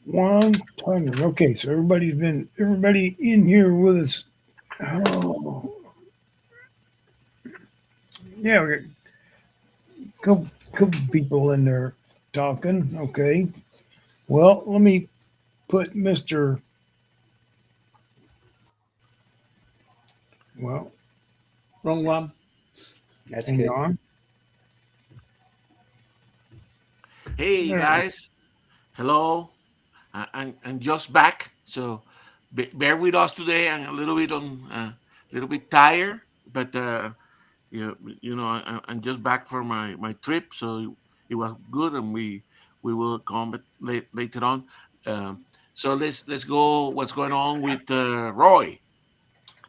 100. Okay, so everybody in here with us. Oh, yeah, we got couple people in there talking. Okay, well, let me put Mister. Well, Wrong one. That's hang good. on. Hey There. guys, hello. I'm just back, so bear with us today. I'm a little bit tired, but I'm just back from my trip, so it was good, and we will come later on. Um, so let's go. What's going on with Roy?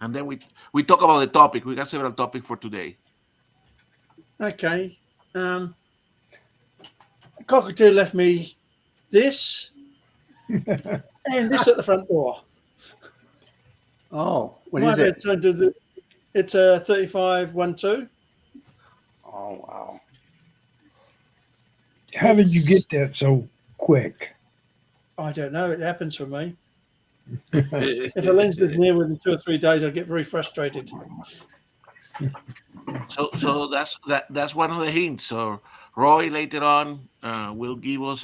And then we talk about the topic. We got several topics for today. Okay. Um, Cockatoo left me this and this at the front door. Oh, what Might is be it? time to do. It's a 3512. Oh, wow. How did you It's get that so quick? I don't know. It happens for me. If a lens is near within 2 or 3 days, I get very frustrated. So that's one of the hints. So Roy later on will give us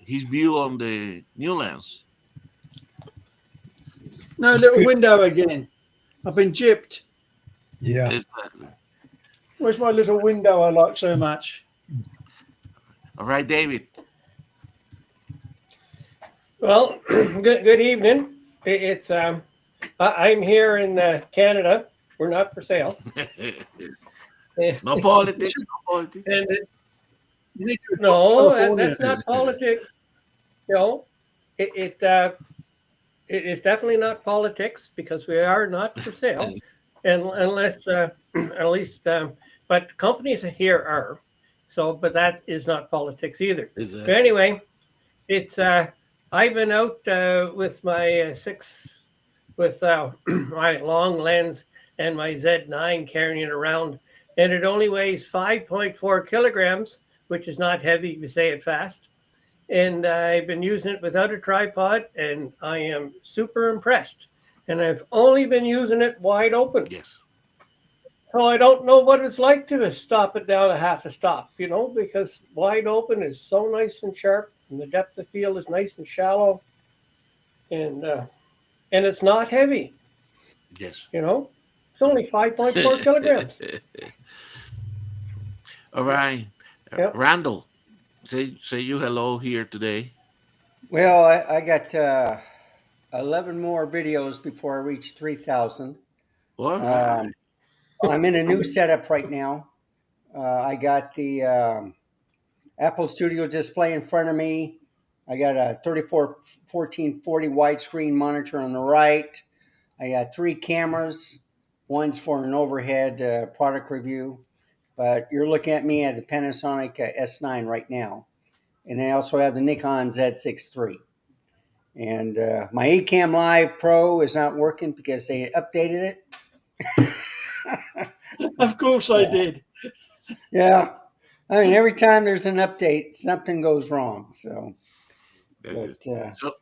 his view on the new lens. No It's little good. window again. I've been gypped. Yeah. Exactly. Where's my little window I like so much? All right, David. Well, good evening. It's I'm here in Canada. We're not for sale. and No You politics. should. No politics. You need to adopt no, California. that's not politics. No, it it, uh, it is definitely not politics because we are not for sale, and unless at least, but companies here are. So, but that is not politics either. But Exactly. anyway, it's I've been out with my with my long lens and my Z9 carrying it around, and it only weighs 5.4 kilograms, which is not heavy if you say it fast. And I've been using it without a tripod, and I am super impressed. And I've only been using it wide open. Yes. So I don't know what it's like to stop it down a half a stop, because wide open is so nice and sharp, and the depth of field is nice and shallow, and uh, and it's not heavy. Yes. You know, it's only 5.4 kilograms. All right, Yep. Randall. Say you hello here today. Well, I got 11 more videos before I reach 3,000. All right. Um, I'm in a new setup right now. I got the Apple Studio display in front of me. I got a 34 1440 widescreen monitor on the right. I got three cameras. One's for an overhead product review, but you're looking at me at the Panasonic S9 right now. And I also have the Nikon Z6 III. And my Ecamm Live Pro is not working because they updated it. Of course I did. Yeah. I mean, every time there's an update, something goes wrong. So, Very good. but So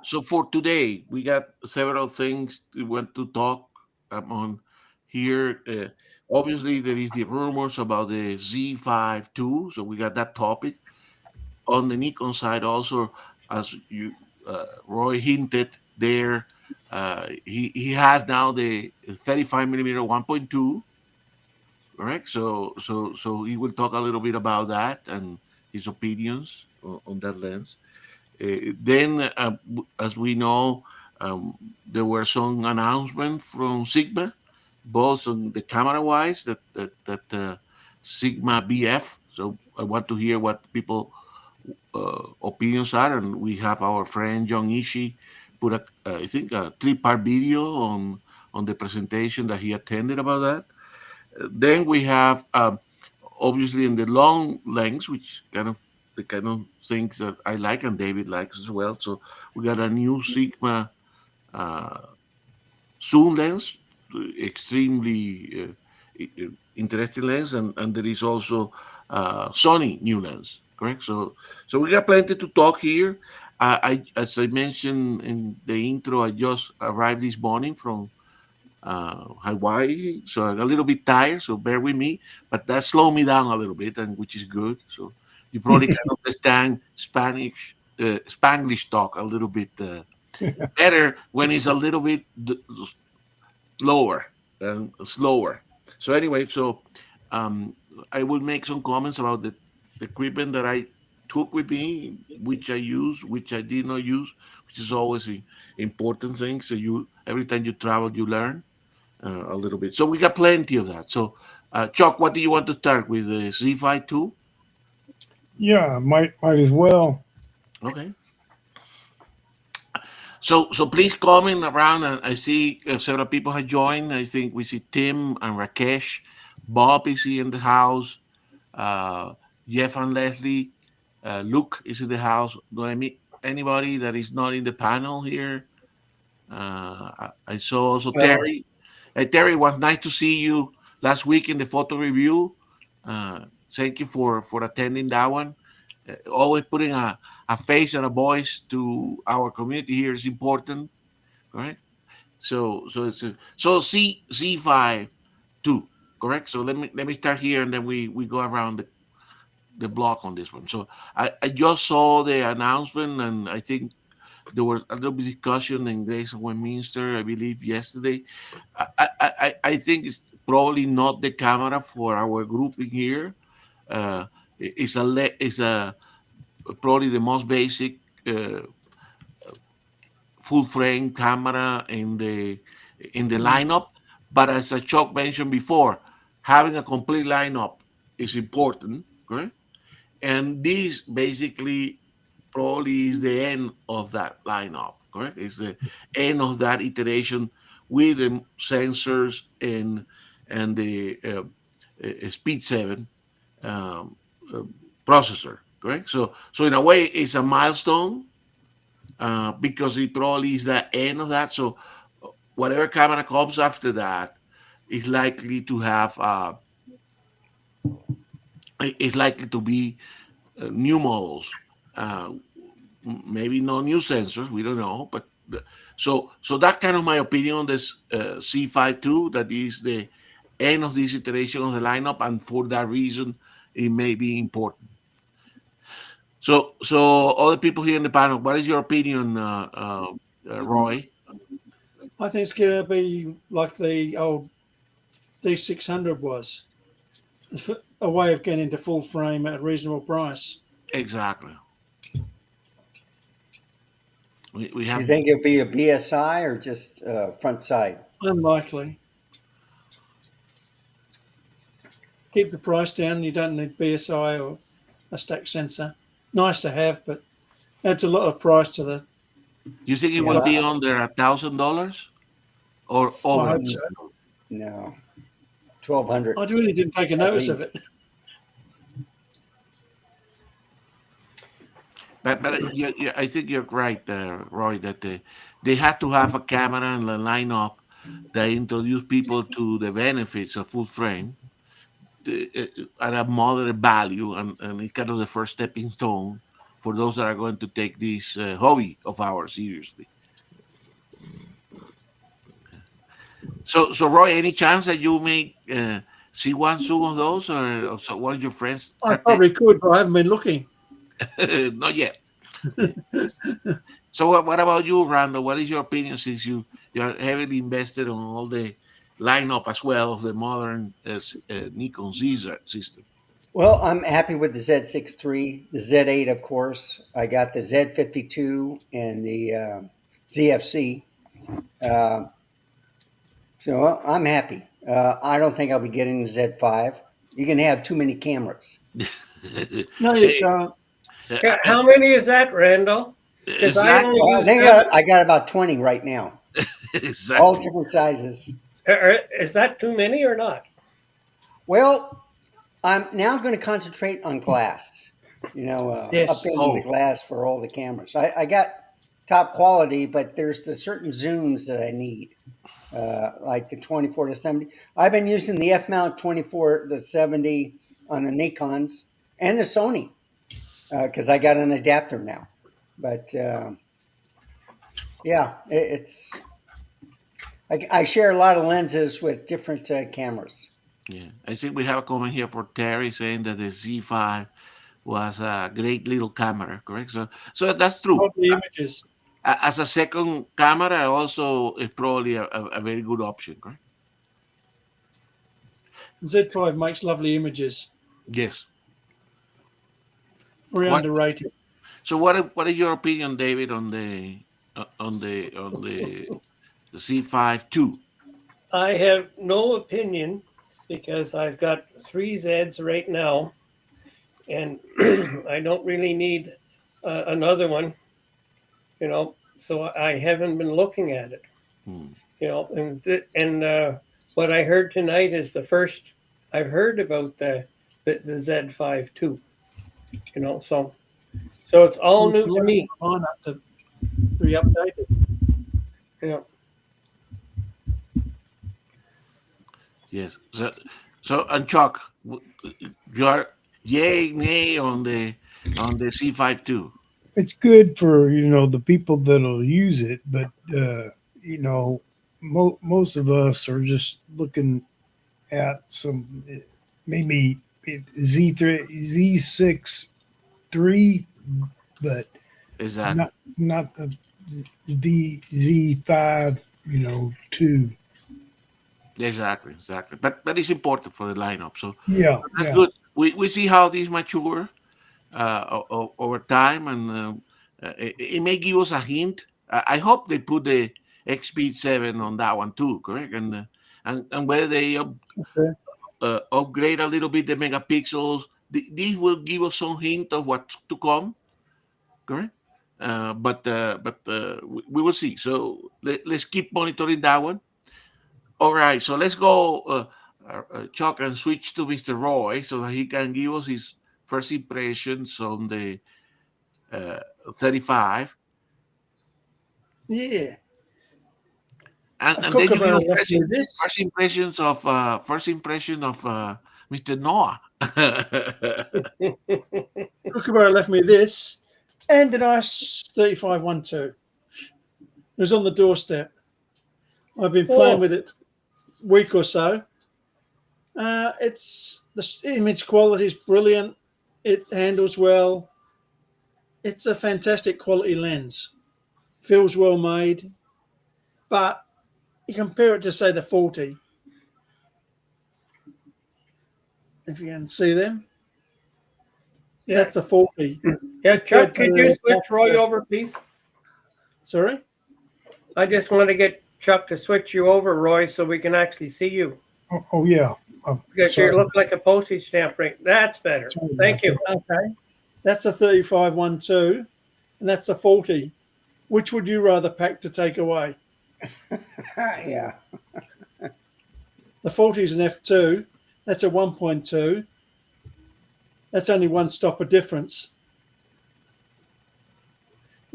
so for today, we got several things we want to talk on here. Obviously, there is the rumors about the Z5 II, so we got that topic on the Nikon side. Also, as you Roy hinted there, he has now the 35 millimeter 1.2. Correct. So he will talk a little bit about that and his opinions on that lens. Then, as we know, there were some announcements from Sigma, both on the camera wise that Sigma BF. So I want to hear what people opinions are, and we have our friend John Ishii put I think a 3-part video on the presentation that he attended about that. Then we have obviously in the long lengths, which kind of the kind of things that I like and David likes as well. So we got a new Sigma uh, zoom lens, extremely interesting lens, and there is also Sony new lens. correct? So we got plenty to talk here. As I mentioned in the intro, I just arrived this morning from Hawaii, so I'm a little bit tired. So bear with me, but that slowed me down a little bit, and which is good. So you probably can understand Spanglish talk a little bit better when it's a little bit lower and slower. So anyway, um, I will make some comments about the equipment that I took with me, which I use, which I did not use, which is always an important thing. So you every time you travel, you learn a little bit. So we got plenty of that. So Chuck, what do you want to start with? The Z5 two? Yeah, might as well. Okay. So please comment around. And I see several people have joined. I think we see Tim and Rakesh. Bob is here in the house. Uh, Jeff and Leslie. Luke is in the house. Do I meet anybody that is not in the panel here? I saw also Well, Terry. Terry, it was nice to see you last week in the photo review. Thank you for attending that one. Always putting a face and a voice to our community here is important, correct? So it's so Z5 two, correct? So let me start here and then we go around the block on this one. So I just saw the announcement and I think there was a little bit of discussion in Grace and Westminster, I believe, yesterday. I think it's probably not the camera for our grouping here. It's probably the most basic uh, full frame camera in the lineup. But as Chuck mentioned before, having a complete lineup is important, correct? And this basically probably is the end of that lineup, correct? It's the end of that iteration with the sensors and the Speed 7 um, uh, processor, correct? So in a way, it's a milestone because it probably is the end of that. So whatever camera comes after that is likely to have is likely to be new models. Uh, Maybe no new sensors. We don't know, but so that kind of my opinion on this C52. That is the end of this iteration of the lineup, and for that reason, it may be important. So other people here in the panel, what is your opinion, Roy? I think it's going to be like the old D600 was, a way of getting into full frame at a reasonable price. Exactly. We you have think it'll be a BSI or just front side? Unlikely. Keep the price down. You don't need BSI or a stack sensor. Nice to have, but adds a lot of price to the. you think it Yeah, will be under $1,000 or I over? hope so. no, 1,200 I really didn't take a at notice of least. it. But I think you're right, Roy, that they had to have a camera and a lineup that introduce people to the benefits of full frame at a moderate value, and it's kind of the first stepping stone for those that are going to take this hobby of ours seriously. So Roy, any chance that you may see one soon of those, or so one of your friends I start probably could, but I haven't been looking. not yet. So what about you, Randall? What is your opinion since you're heavily invested on all the lineup as well of the modern Nikon Z system? Well, I'm happy with the Z6 III, the Z8, of course. I got the Z52 and the ZFC. Uh, so I'm happy. I don't think I'll be getting the Z5. You can have too many cameras. No, you Hey, can't. How many is that, Randall? Because I exactly, only Well, I use think seven. I got about 20 right now, all exactly. different sizes. Is that too many or not? Well, I'm now going to concentrate on glass, Yes. updating the Oh, glass for all the cameras. I got top quality, but there's the certain zooms that I need, like the 24 to 70. I've been using the F mount 24 to 70 on the Nikons and the Sony. because I got an adapter now. But yeah, it's I share a lot of lenses with different cameras. Yeah, I think we have a comment here for Terry saying that the Z5 was a great little camera, correct? So that's true. Lovely images. As a second camera, also is probably a very good option, correct? Z5 makes lovely images. Yes. Very What? underrated. So what is your opinion, David, on the Z5 II? I have no opinion because I've got 3 Zs right now, and I don't really need another one, so I haven't been looking at it, Hmm. and what I heard tonight is the first I've heard about the Z5 too, so it's all new to me. Line up to be updated. Yeah. Yes. So and Chuck, you are yay, nay on the C5 II. It's good for the people that'll use it, but most of us are just looking at some maybe Z6 III, but Exactly. not the Z5 2. Exactly. But it's important for the lineup. So Yeah, that's yeah. good. We see how these mature over time, and it may give us a hint. I hope they put the XP 7 on that one too, correct? And whether they Okay. upgrade a little bit the megapixels, these will give us some hint of what's to come, correct? But we will see. So let's keep monitoring that one. All right, so let's go, Chuck, and switch to Mr. Roy so that he can give us his first impressions on the uh, 35, Yeah. and then you give Kookaburra us left me this. first impression of Mr. Noah. Kookaburra left me this and a nice 3512. It was on the doorstep. I've been playing with it a week or so. It's the image quality is brilliant. It handles well. It's a fantastic quality lens. Feels well made, but you compare it to say the 40. If you can see them, Yeah. that's a 40. Yeah, Chuck, could you Compared to- switch Roy over, please? Sorry. I just want to get Chuck to switch you over, Roy, so we can actually see you. Oh yeah. Because you look like a postage stamp ring. That's better. Sorry Thank about you. Okay, that's a 3512, and that's a 40. Which would you rather pack to take away? Yeah. The 40 is an f2. That's a 1.2. That's only one stopper difference.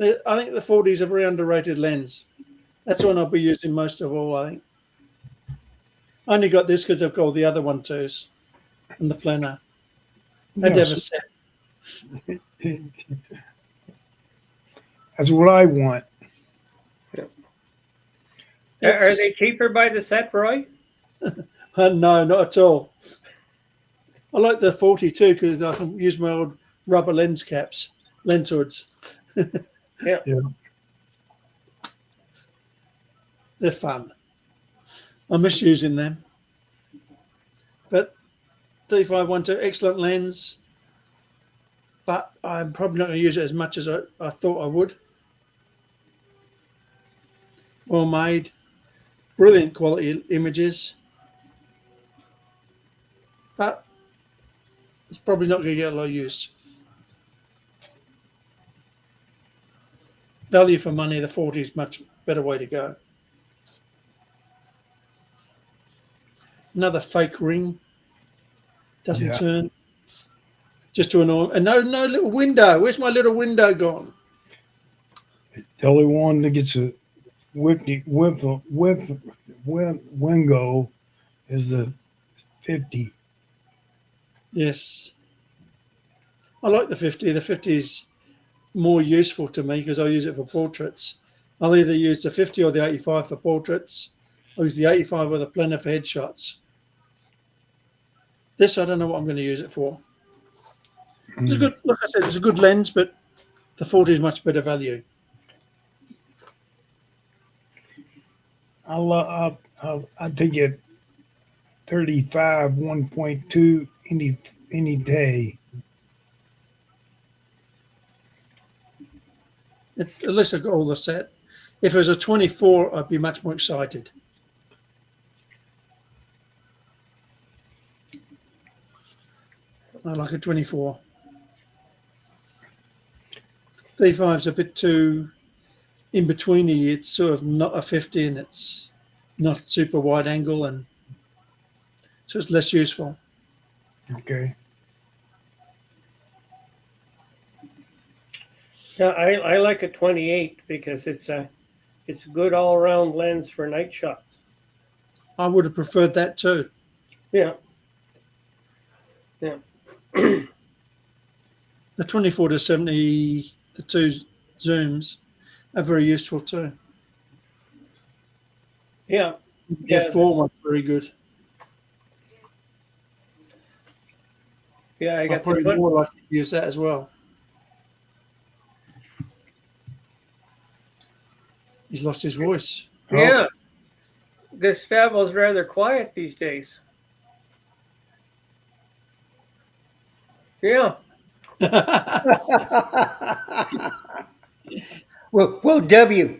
I think the 40 is a very underrated lens. That's the one I'll be using most of all, I think. I only got this because I've got all the other 1.2s and the planner. Had to have a set. That's what I want. Are they cheaper by the set, Roy? No, not at all. I like the 42 because I can use my old rubber lens caps, lens hoods. Yeah. They're fun. I miss using them. But 3512, excellent lens. But I'm probably not going to use it as much as I thought I would. Well made. Brilliant quality images. But it's probably not going to get a lot of use. Value for money, the 40 is much better way to go. Another fake ring. Doesn't Yeah. turn. Just to annoy. And no little window. Where's my little window gone? The only one that gets a wingo is the 50. Yes. I like the 50. The 50 is more useful to me because I use it for portraits. I'll either use the 50 or the 85 for portraits. I'll use the 85 or the Plena for headshots. This, I don't know what I'm going to use it for. It's a good, like I said, it's a good lens, but the 40 is much better value. I'll take it 35 1.2 any day. It's at least I've got all the set. If it was a 24, I'd be much more excited. I like a 24. 35 is a bit too in betweeny. It's sort of not a 50 and it's not super wide angle, and so it's less useful. Okay. Yeah, I like a 28 because it's a good all around lens for night shots. I would have preferred that too. Yeah. The 24 to 70, the two zooms are very useful too. Yeah. The Yeah. F4 one's very good. Yeah, I I'd got the probably 20. more like to use that as well. He's lost his voice. Yeah. Gustavo's rather quiet these days. Yeah. Well, W.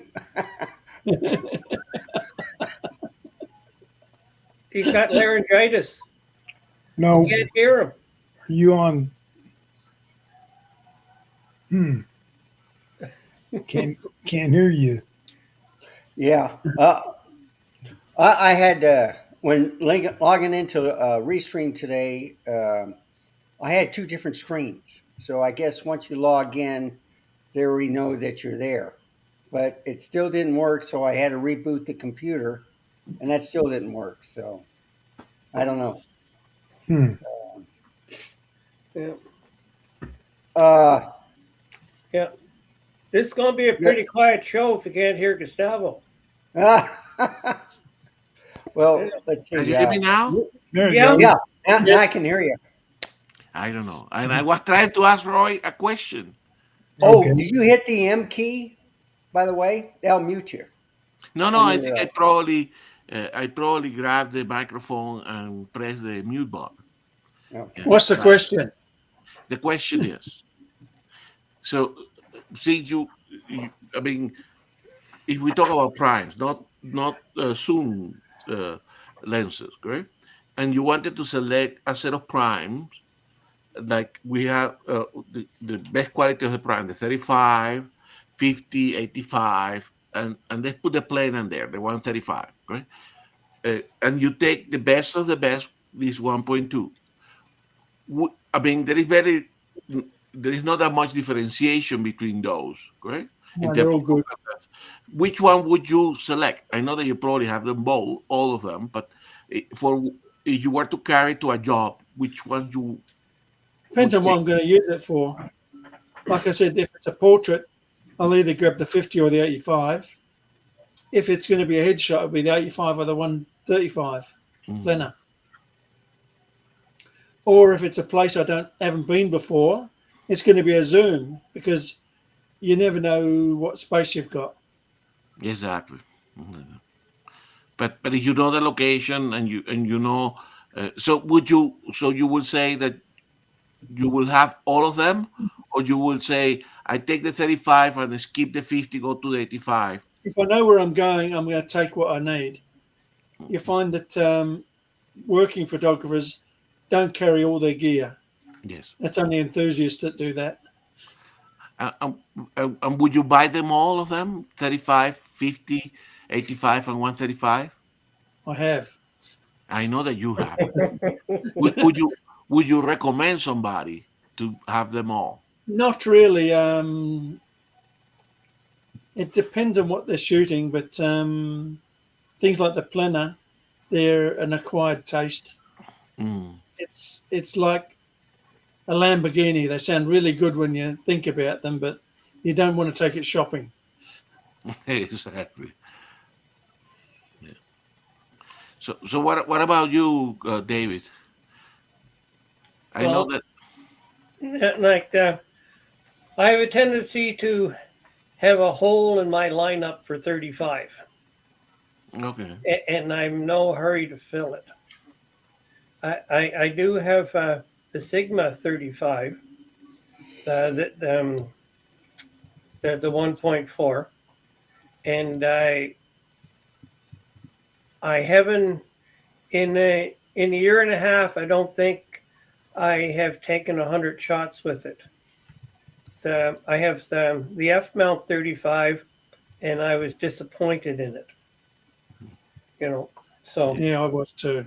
He's got laryngitis. No, Can't hear him. are you on? Can't hear you. Yeah. I had when logging into Restream today, I had two different screens. So I guess once you log in, they already know that you're there. But it still didn't work, so I had to reboot the computer, and that still didn't work. So I don't know. Yeah. Yeah. This is going to be a pretty quiet show if you can't hear Gustavo. Well, let's see. Can you hear me now? There you Yeah. go. Yeah, now I can hear you. I don't know. And I was trying to ask Roy a question. Oh, Okay. did you hit the M key, by the way? They'll mute you. No, I I knew think that. I probably grabbed the microphone and pressed the mute button. Okay. What's the question? The question is, so since I mean, if we talk about primes, not zoom lenses, correct? And you wanted to select a set of primes, like we have the best quality of the prime, the 35, 50, 85, and let's put the plane in there, the 135, right? And you take the best of the best, this 1.2. I mean, there is not that much differentiation between those, correct? No, they're all good. Which one would you select? I know that you probably have them both, all of them, but if you were to carry to a job, which one you Depends would on what take? I'm going to use it for. Like I said, if it's a portrait, I'll either grab the 50 or the 85. If it's going to be a headshot, it'll be the 85 or the 135 Plena. Or if it's a place I haven't been before, it's going to be a zoom because you never know what space you've got. Exactly. Mhm. But if you know the location and you know, so you will say that you will have all of them, or you will say I take the 35 and skip the 50, go to the 85. If I know where I'm going to take what I need. You find that working photographers don't carry all their gear. Yes. That's only enthusiasts that do that. And would you buy them all of them? 35, 50, 85, and 135? I have. I know that you have. Would you recommend somebody to have them all? Not really. It depends on what they're shooting, but things like the Plena, they're an acquired taste. Mm. It's like a Lamborghini. They sound really good when you think about them, but you don't want to take it shopping. Exactly. Yeah. So what about you, David? I know Well, that. like I have a tendency to have a hole in my lineup for 35, Okay. and I'm no hurry to fill it. I do have the Sigma 35, the the 1.4, and I haven't in a year and a half. I don't think I have taken 100 shots with it. I have the F mount 35, and I was disappointed in it. You know, so Yeah, I was too.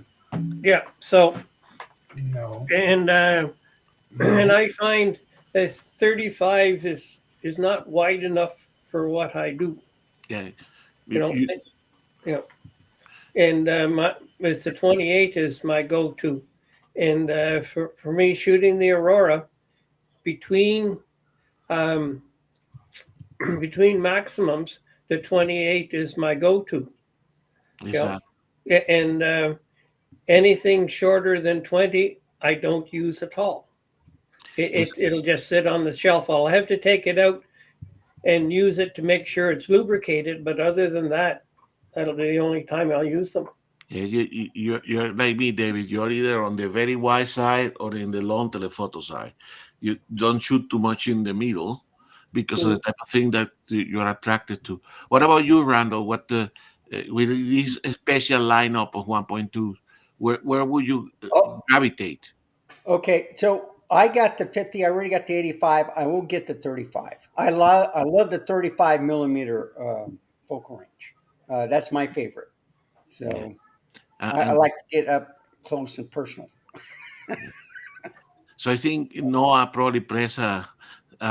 yeah. So No. and and I find this 35 is not wide enough for what I do. Yeah. You You, know, you, you know, and it's the 28 is my go-to, and for me shooting the Aurora between um, between maximums, the 28 is my go-to. You know, exactly. and anything shorter than 20, I don't use at all. It'll just sit on the shelf. I'll have to take it out and use it to make sure it's lubricated. But other than that, that'll be the only time I'll use them. Yeah, you're like me, David. You're either on the very wide side or in the long telephoto side. You don't shoot too much in the middle because of the Mm. type of thing that you're attracted to. What about you, Randall? What with this special lineup of 1.2, where would you Oh, gravitate? okay. So I got the 50. I already got the 85. I will get the 35. I love the 35 millimeter focal range. That's my favorite. Yeah, So I and like to get up close and personal. so I think Noah probably pressed a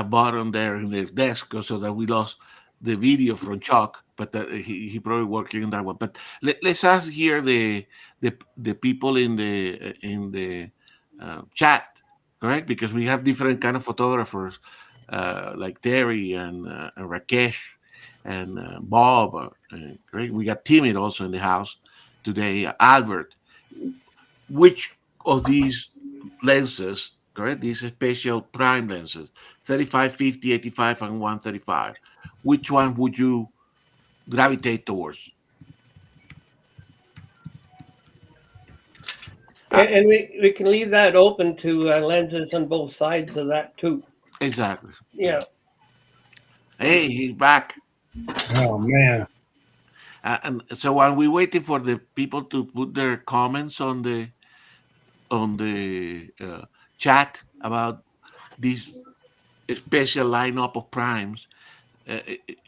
button there in the desk so that we lost the video from Chuck, but he probably working on that one. But let's ask here the people in the chat, correct? Because we have different kind of photographers, like Terry and Rakesh and Bob. Correct? We got Timid also in the house today. Albert, which of these lenses, correct? These special prime lenses, 35, 50, 85, and 135. Which one would you gravitate towards? Uh, And we can leave that open to lenses on both sides of that too. exactly. Yeah. Hey, he's back. Oh man. And so while we're waiting for the people to put their comments on the chat about this special lineup of primes,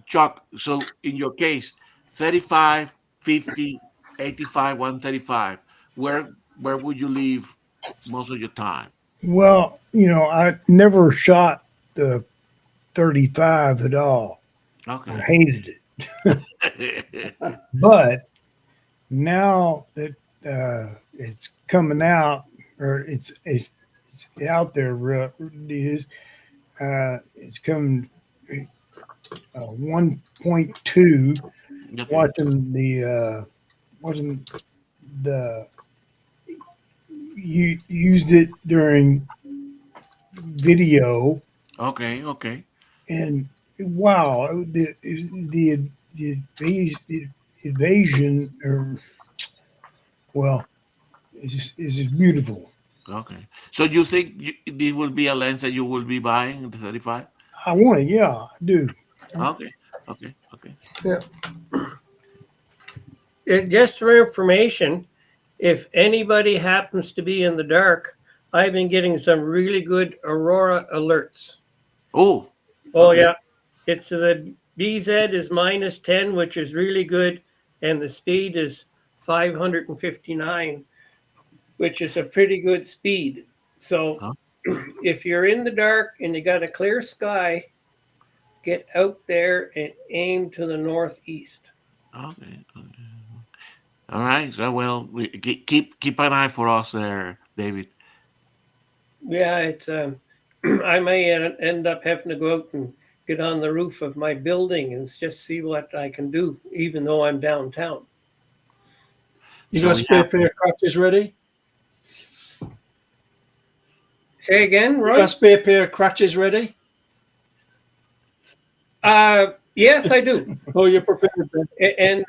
Chuck, so in your case, 35, 50, 85, 135, where would you leave most of your time? Well, I never shot the 35 at all. I Okay. hated it. But now that it's coming out, or it's out there, it is. It's coming 1.2. Okay. Watching the you used it during video, Okay. Okay. and wow, the invasion, or well, it's just beautiful. Okay. So you think this will be a lens that you will be buying, the 35? I want it, yeah, I do. Okay. Okay. Okay. Yeah. Just for information, if anybody happens to be in the dark, I've been getting some really good Aurora alerts. Oh, Oh okay. yeah, it's the BZ is -10, which is really good, and the speed is 559, which is a pretty good speed. So Huh? if you're in the dark and you got a clear sky, get out there and aim to the northeast. Okay. Okay. All right. So well, keep an eye for us there, David. Yeah, it's I may end up having to go out and get on the roof of my building and just see what I can do, even though I'm downtown. You So got a we spare have pair of crutches ready? Say again, You got Roy? a spare pair of crutches ready? Yes, I do, Oh, you're prepared then. and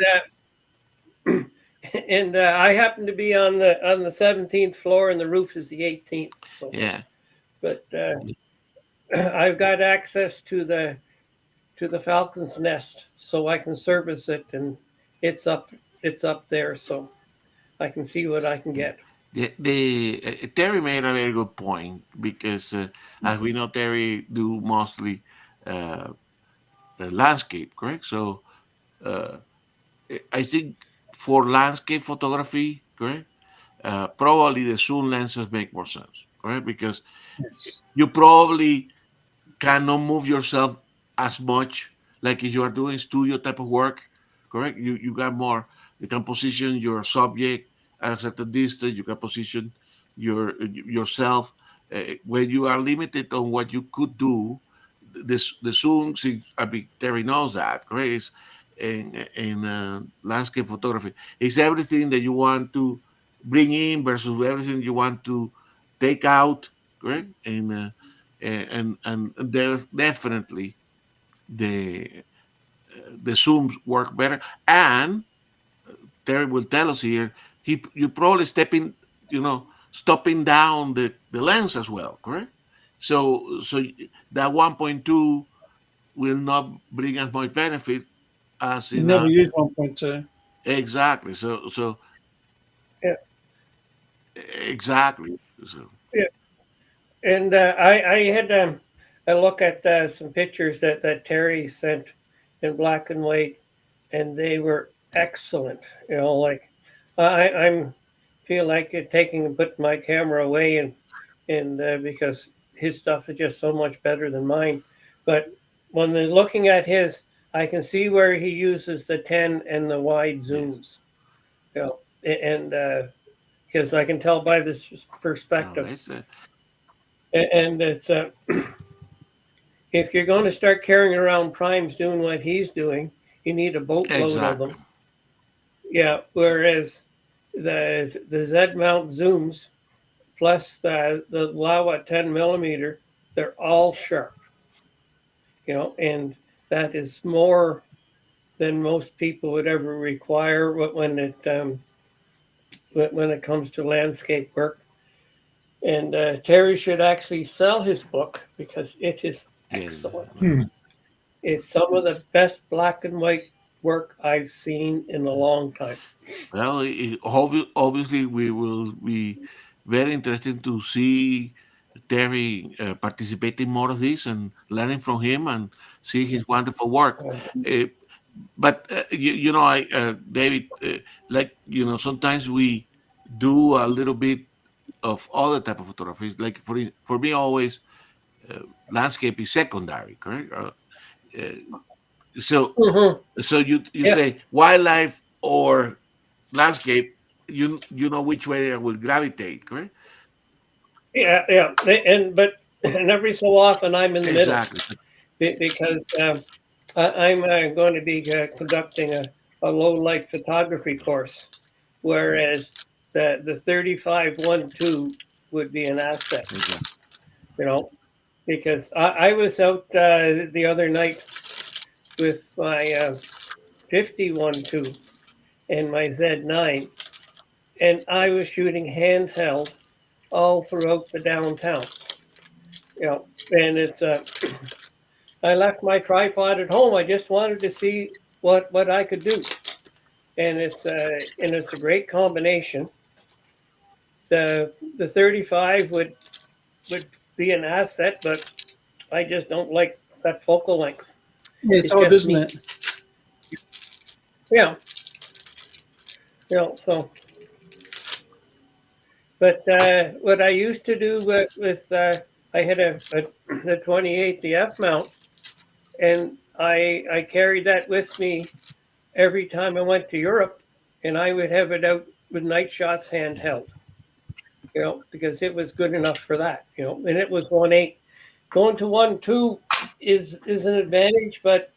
and I happen to be on the 17th floor, and the roof is the 18th. So, yeah. but I've got access to the Falcon's Nest, so I can service it, and it's up it's up there, so I can see what I can get. The Terry made a very good point because, as we know, Terry do mostly uh, landscape, correct? So uh, I think for landscape photography, correct, probably the zoom lenses make more sense, correct? Because Yes. you probably cannot move yourself as much like if you are doing studio type of work, correct? You got more. You can position your subject at a certain distance. You can position yourself when you are limited on what you could do. The zoom, see, I mean, Terry knows that, correct? It's in landscape photography, it's everything that you want to bring in versus everything you want to take out, correct? And there's definitely the the zooms work better. And Terry will tell us here, you probably stopping down the lens as well, correct? So that 1.2 will not bring as much benefit as You in never a use 1.2. exactly. So Yeah, exactly. So yeah. And I had a look at some pictures that Terry sent in black and white, and they were excellent. You know, like I'm feel like taking and putting my camera away, and because his stuff is just so much better than mine. But when they're looking at his, I can see where he uses the 10 and the wide yes, zooms. You know, and because I can tell by this no, perspective, it's and it's if you're going to start carrying around primes doing what he's doing, you need a boatload of exactly. them. Yeah. Whereas the Z mount zooms plus the Laowa 10 millimeter, they're all sharp. You know, and that is more than most people would ever require when it comes to landscape work. And Terry should actually sell his book because it is Yes. excellent. Hmm. It's some of the best black and white work I've seen in a long time. Well, obviously, we will be very interested to see Terry participating more of this and learning from him and see his wonderful work. Uh, but David, like sometimes we do a little bit of other type of photography. Like for me, always landscape is secondary, correct? Uh, so Mm-hmm. so you Yeah, say wildlife or landscape, you know which way I will gravitate, correct? yeah, yeah. And every so often I'm in the middle Exactly. because I'm going to be conducting a low light photography course, whereas the 35-1.2 would be an asset. Exactly. You know, because I was out the other night with my 50-1.2 and my Z9, and I was shooting handheld all throughout the downtown. You know, and it's I left my tripod at home. I just wanted to see what I could do, and it's a great combination. The 35 would be an asset, but I just don't like that focal length. Yeah, it's It's odd, just isn't me. it? Yeah, you know. So, but what I used to do with I had the 28 the F mount, and I carried that with me every time I went to Europe, and I would have it out with night shots handheld. because it was good enough for that, and it was 1.8. Going to 1.2 is an advantage, but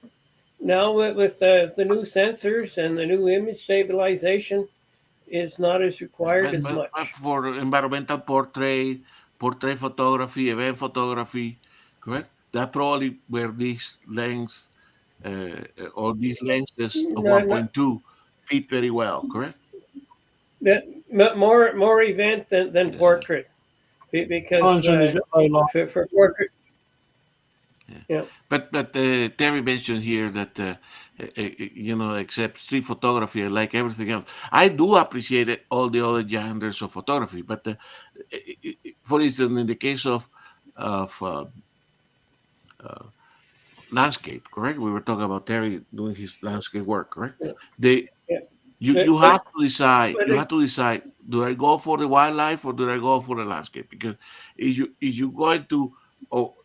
now with the new sensors and the new image stabilization, it's not as required as much. But for environmental portrait, portrait photography, event photography, correct? That probably where these lens or these lenses of No, no, 1.2 fit very well, correct? more event than Yes, portrait, because Times when you've got low light. for portrait, But Terry mentioned here that except street photography, like everything else, I do appreciate it, all the other genres of photography. But for instance, in the case of landscape, correct? We were talking about Terry doing his landscape work, correct? Yeah. They Yeah. you But- have to decide. but You it- have to decide: do I go for the wildlife or do I go for the landscape? Because if you're going to,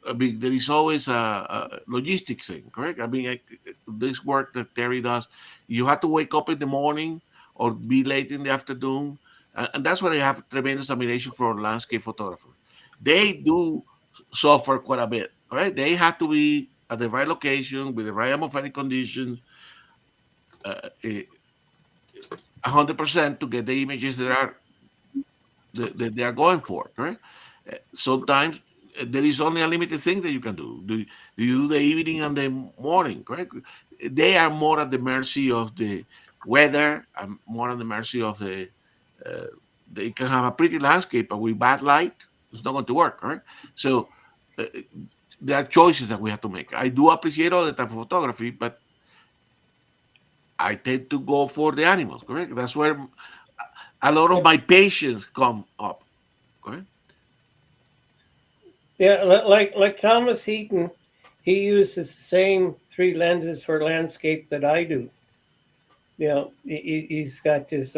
I mean, there is always a logistics thing, correct? I mean, this work that Terry does, you have to wake up in the morning or be late in the afternoon, and that's why I have tremendous admiration for landscape photographers. They do suffer quite a bit, right? They have to be at the right location with the right atmospheric conditions. Uh, eh, 100% to get the images that they are going for, correct? Sometimes there is only a limited thing that you can do. Do you do the evening and the morning, correct? They are more at the mercy of the weather and more at the mercy of uh, they can have a pretty landscape, but with bad light, it's not going to work, correct? So uh, there are choices that we have to make. I do appreciate all the type of photography, but I tend to go for the animals, correct? That's where a lot of my patients come up, correct? Yeah, like Thomas Heaton, he uses the same 3 lenses for landscape that I do. He's got this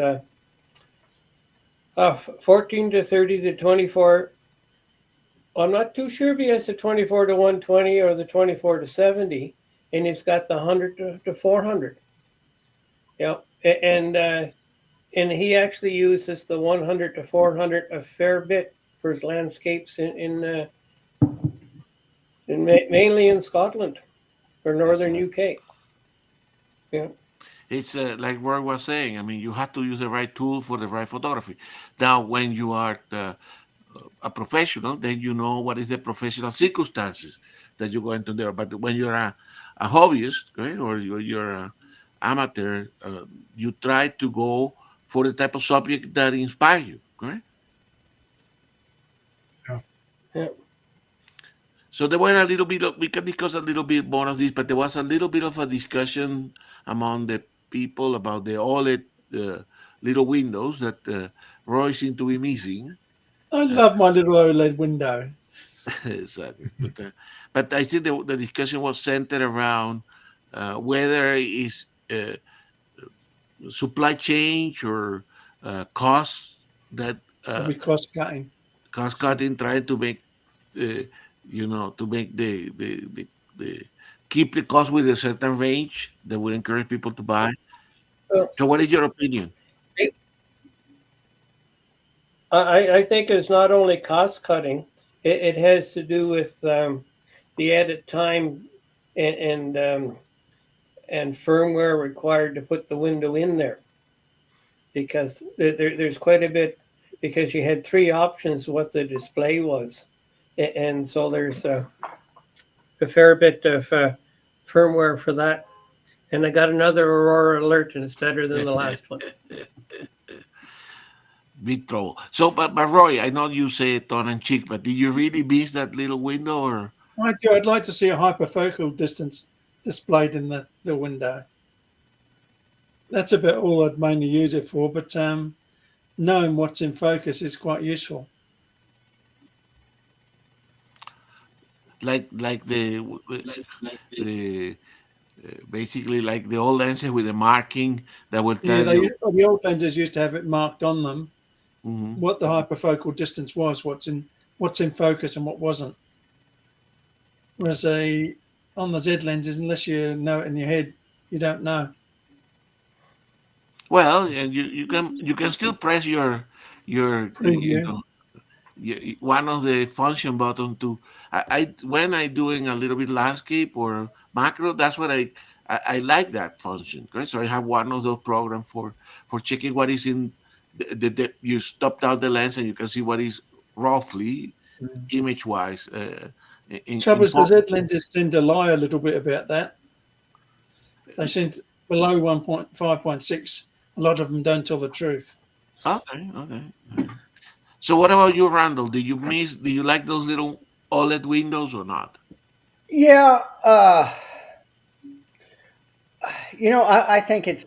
14 to 30 to 24. I'm not too sure if he has the 24 to 120 or the 24 to 70, and he's got the 100 to 400. And he actually uses the 100 to 400 a fair bit for his landscapes mainly in Scotland or northern UK. Yeah. It's like Roy was saying. I mean, you have to use the right tool for the right photography. Now, when you are a professional, then you know what is the professional circumstances that you're going to do. But when you're a hobbyist, right, or you're a amateur, you try to go for the type of subject that inspires you, correct? Yeah. So there were a little bit of, we can discuss a little bit more of this, but there was a little bit of a discussion among the people about the OLED little windows that Roy seemed to be missing. I love my little OLED window. Exactly. But I think the discussion was centered around whether it's supply chain or cost that Every cost cutting. cost cutting, trying to make to make the keep the cost with a certain range that would encourage people to buy. Well, So, what is your opinion? I think it's not only cost cutting; it has to do with the added time and firmware required to put the window in there, because there's quite a bit, because you had 3 options what the display was, and so there's a fair bit of firmware for that. And I got another Aurora alert, and it's better than the last one. Big trouble. So, but Roy, I know you say it tongue in cheek, but did you really miss that little window, or I do. I'd like to see a hyperfocal distance displayed in the window. That's about all I'd mainly use it for, but knowing what's in focus is quite useful. like the basically like the old lenses with the marking that will Yeah, tell you? the old lenses used to have it marked on them Mhm. what the hyperfocal distance was, what's in focus and what wasn't. Whereas on the Z lenses, unless you know it in your head, you don't know. Well, and you can still press your Preview. one of the function button to I when I doing a little bit landscape or macro, that's what I like that function. Okay, so I have one of those programs for checking what is in you stop down the lens and you can see what is roughly image wise Trouble in is, the Z lenses tend to lie a little bit about that. They seem below 1.5.6. A lot of them don't tell the truth. okay. So what about you, Randall? Do you like those little OLED windows or not? Yeah, I think it's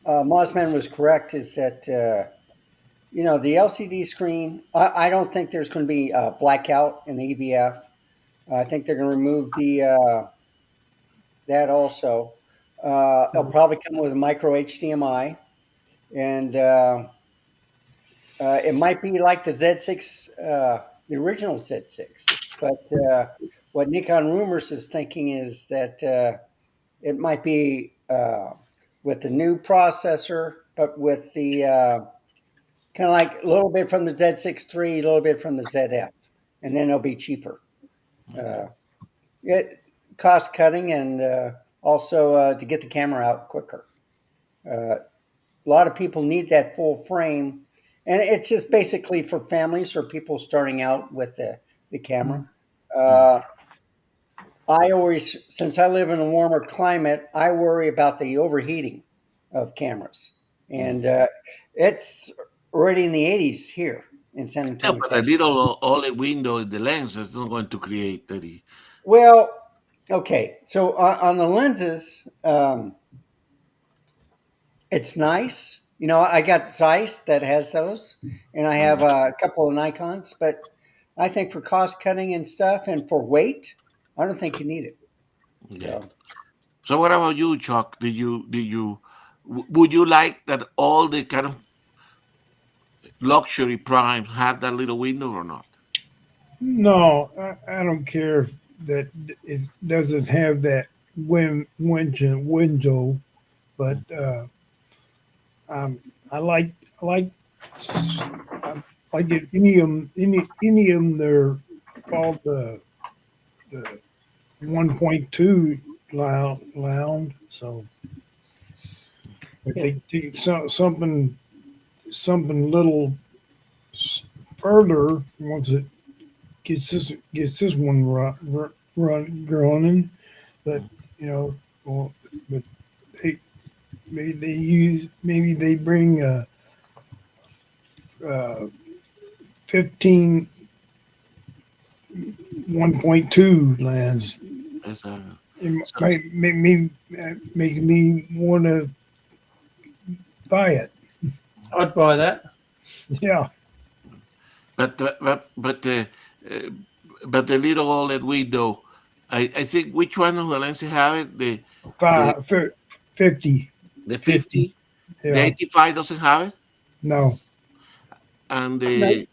Mossman was correct. Is that the LCD screen? I don't think there's going to be a blackout in the EVF. I think they're going to remove the that also. It'll probably come with a micro HDMI, and it might be like the Z6, the original Z6. But what Nikon Rumors is thinking is that it might be with the new processor, but with the kind of like a little bit from the Z6 III, a little bit from the ZF, and then it'll be cheaper. It cost cutting and also to get the camera out quicker. A lot of people need that full frame, and it's just basically for families or people starting out with the camera. I always, since I live in a warmer climate, I worry about the overheating of cameras, and it's already in the 80s here in San Yeah, Antonio, but a Texas. little OLED window in the lens is not going to create that. Well, okay, so on the lenses, it's nice. I got Zeiss that has those, and I have a couple of Nikons, but I think for cost cutting and stuff and for weight, I don't think you need it. Yeah. So, So what about you, Chuck? Would you like that all the kind of luxury primes have that little window or not? No, I don't care if that it doesn't have that window, but I like it. Any of them. They're called the 1.2 lounge. So if they take something little further, once it gets this one running, but well, but they maybe they bring a 15 1.2 lens. It's, It so- might make me want to buy it. I'd buy that. Yeah, but the little OLED window, I think which one of the lenses have it? The 50. the 50, the Yeah, 85 doesn't have it, no, and No,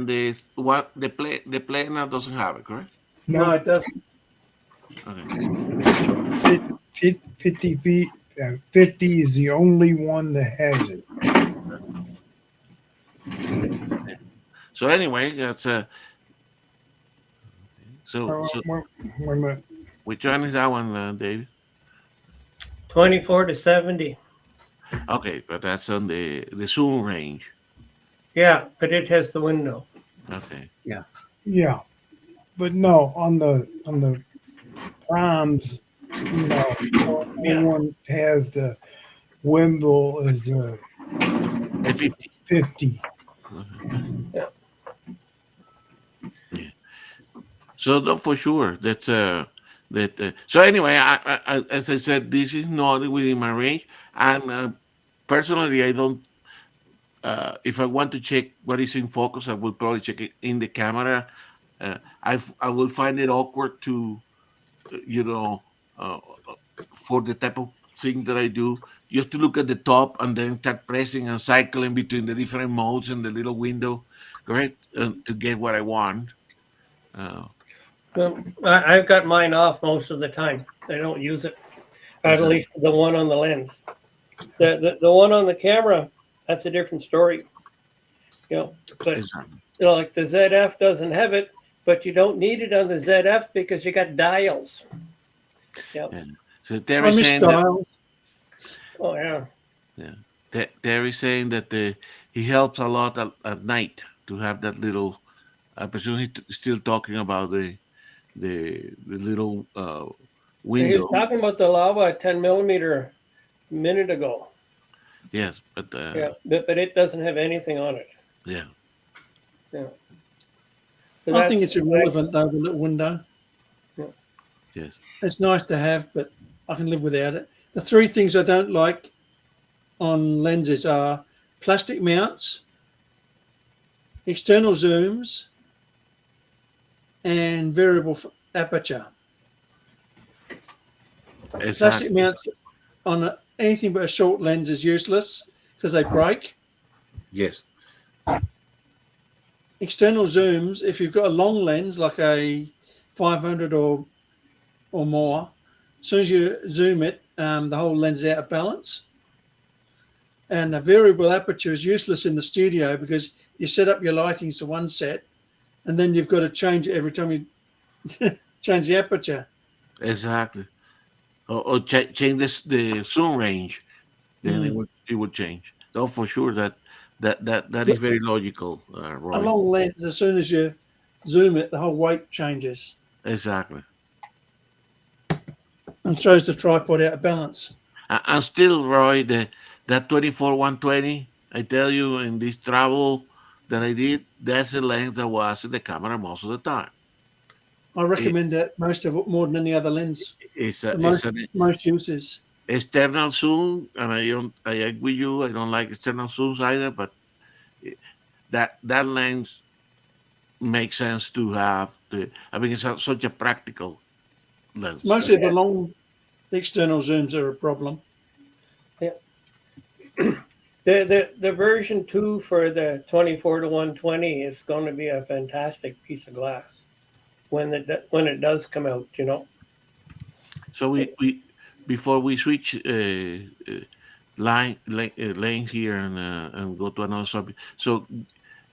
the Plena doesn't have it, correct? no, no. it doesn't. Okay. 50 feet. 50 is the only one that has it. So anyway, that's so Wait a minute. which one is that one, David? 24 to 70. Okay, but that's on the zoom range. Yeah, but it has the window. Okay. Yeah, but no, on the primes, no. Only one has the Wimble is The 50. 50. So no, for sure, that's so anyway, I as I said, this is not within my range, and personally, I don't. If I want to check what is in focus, I will probably check it in the camera. I will find it awkward to, you know, uh, for the type of thing that I do. You have to look at the top and then start pressing and cycling between the different modes in the little window, correct, to get what I want. Uh, I've got mine off most of the time. I don't use it. At least the one on the lens. The one on the camera, that's a different story. But Exactly. like the ZF doesn't have it, but you don't need it on the ZF because you got dials. Yeah. So I Terry's miss saying that dials. Oh yeah. Terry's saying that he helps a lot at night to have that little. I presume he's still talking about the little He was window. talking about the lava 10 millimeter a minute ago. Yes, but Yeah, but it doesn't have anything on it. yeah, Yeah. So I think that's it's irrelevant though, the little window. yes, It's nice to have, but I can live without it. The three things I don't like on lenses are plastic mounts, external zooms, and variable aperture. exactly. Plastic mounts on anything but a short lens is useless because they break. Yes, External zooms, if you've got a long lens like a 500 or more, as soon as you zoom it, the whole lens is out of balance. And a variable aperture is useless in the studio because you set up your lighting to one set and then you've got to change it every time you change the aperture. exactly. Or change the zoom range, then it would change. So for sure that is very logical, A Roy. long lens, as soon as you zoom it, the whole weight changes Exactly. and throws the tripod out of balance. And still, Roy, that 24-120, I tell you, in this travel that I did, that's the lens that was in the camera most of the time. I recommend that most of it more than any other lens. It's Most an most uses. external zoom, and I agree with you. I don't like external zooms either, but that lens makes sense to have. I mean, it's such a practical lens. Mostly the long external zooms are a problem. the version 2 for the 24-120 is going to be a fantastic piece of glass when it does come out. So we before we switch lanes here and go to another subject. So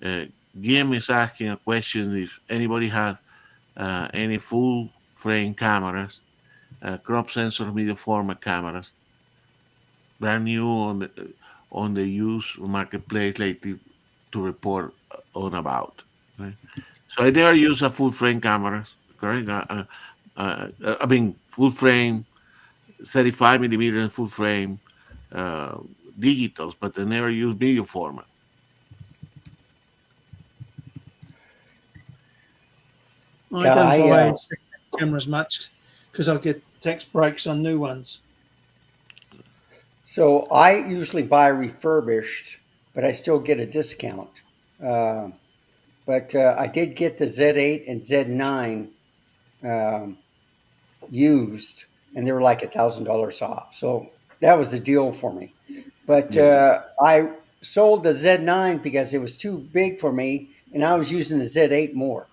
uh, Guillaume is asking a question: if anybody has any full frame cameras, crop sensor, medium format cameras, brand new on the used marketplace lately to report on about. Right? So I never use a full frame cameras, correct? I mean full frame, 35 millimeter and full frame uh, digitals, but I never use video format. I Yeah, don't I buy cameras much because I'll get tax breaks on new ones. so I usually buy refurbished, but I still get a discount. Uh, but I did get the Z8 and Z9 um, used, and they were like $1,000 off. So that was a deal for me. But Yes. I sold the Z9 because it was too big for me, and I was using the Z8 more.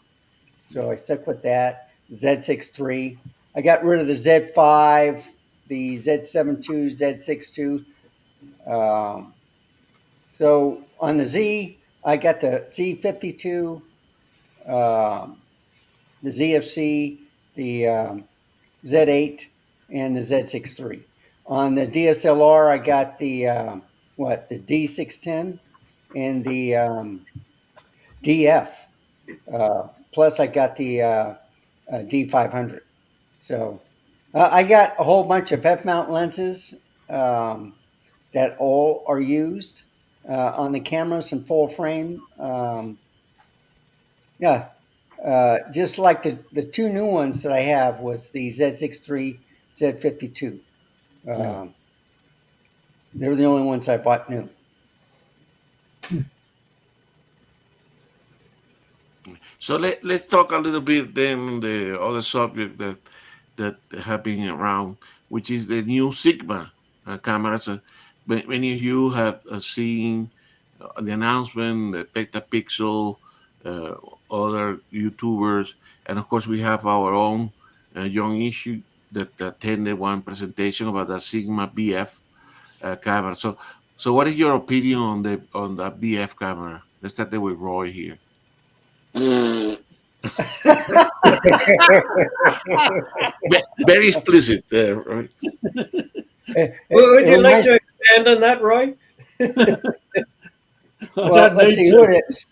So I stuck with that. Z6 III. I got rid of the Z5, the Z7 II, Z6 II. So on the Z, I got the Z52, the ZFC, the Z8, and the Z6 III. On the DSLR, I got the the D610 and the DF. Plus, I got the D500. So I got a whole bunch of F mount lenses that all are used on the cameras in full frame. Yeah, just like the two new ones that I have was the Z6 III, Z52. Um, they were the only ones I bought new. So let's talk a little bit then on the other subject that have been around, which is the new Sigma cameras. Many of you have seen the announcement, the Pictapixel, uh, other YouTubers, and of course we have our own young issue that attended one presentation about the Sigma BF camera. So what is your opinion on the BF camera, Let's start with Roy here. Very explicit, Roy. Would you like reminds- to expand on that, Roy? I well, don't let's need see to. who it is.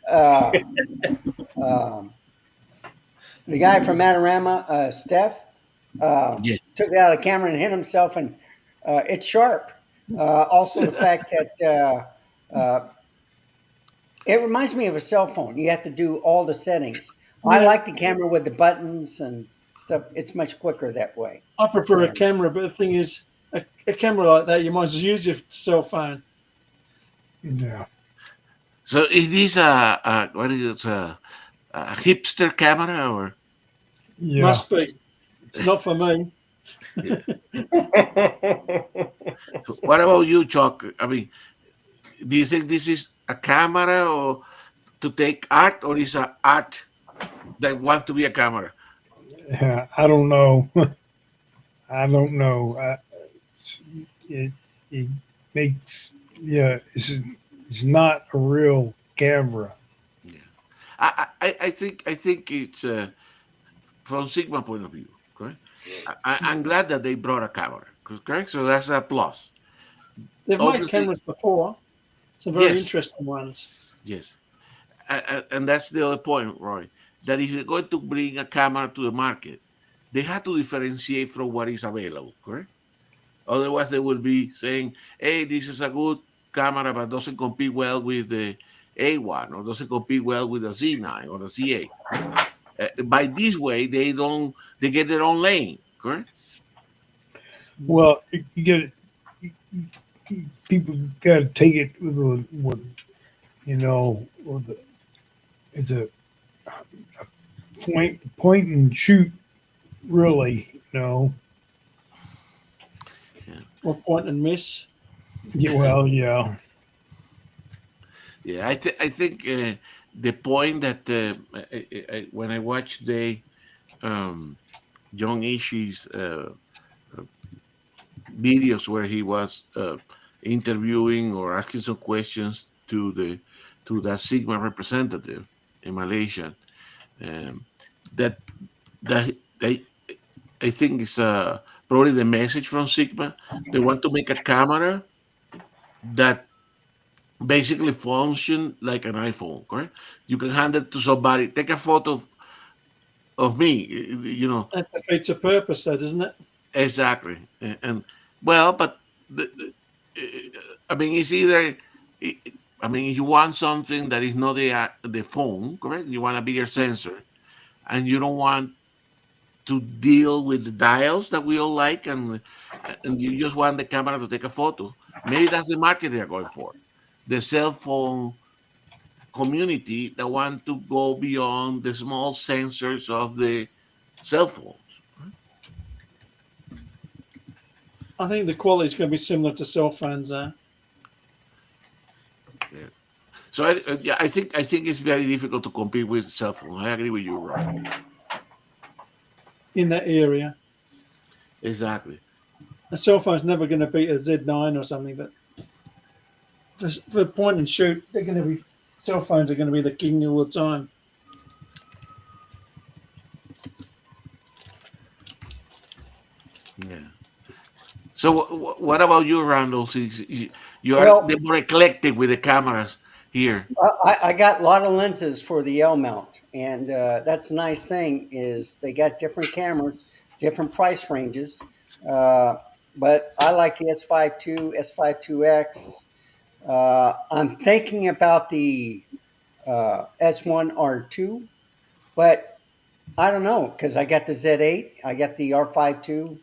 The guy from Manorama, Steph, Yeah. took it out of the camera and hit himself, and it's sharp. Also, the fact that it reminds me of a cell phone. You have to do all the settings. I Yeah. like the camera with the buttons and stuff. It's much quicker that way. I prefer a camera, but the thing is, a camera like that, you might as well use your cell phone. Yeah. So is this a what is it? A hipster camera or? Yeah. Must be. It's not for me. What about you, Chuck? I mean, do you think this is a camera or to take art, or is a art that wants to be a camera? Yeah, I don't know. I don't know. It makes it's not a real camera. I think it's from Sigma point of view. Correct. I'm glad that they brought a camera. Correct. So that's a plus. They've made Obviously- cameras before, some very Yes. interesting ones. Yes. And that's the other point, Roy. That if you're going to bring a camera to the market, they have to differentiate from what is available. Correct. Otherwise, they will be saying, "Hey, this is a good camera, but doesn't compete well with the A1 or doesn't compete well with the Z9 or the Z8." By this way, they get their own lane. Correct. Well, you get people got to take it with it's a point and shoot, really. Or point and miss. Yeah, well, yeah. Yeah, I think the point that when I watched the John Ishii's videos where he was interviewing or asking some questions to the Sigma representative in Malaysia, that I think is probably the message from Sigma. They want to make a camera that basically function like an iPhone, correct? You can hand it to somebody, take a photo of me, That defeats a purpose, though, doesn't it? exactly. And well, but I mean, it's either, I mean, if you want something that is not the phone, correct? You want a bigger sensor, and you don't want to deal with the dials that we all like, and you just want the camera to take a photo. Maybe that's the market they're going for. The cell phone community that want to go beyond the small sensors of the cell phones. I think the quality is going to be similar to cell phones, though. So I think it's very difficult to compete with cell phone. I agree with you, Rob. In that area. Exactly. A cell phone's never going to beat a Z9 or something, but for point and shoot, cell phones are going to be the king all the time. Yeah. So what about you, Randall? You are Well- more eclectic with the cameras here. I got a lot of lenses for the L mount, and that's the nice thing is they got different cameras, different price ranges. But I like the S5 II, S5 IIX. I'm thinking about the S1 R2, but I don't know because I got the Z8, I got the R5 II,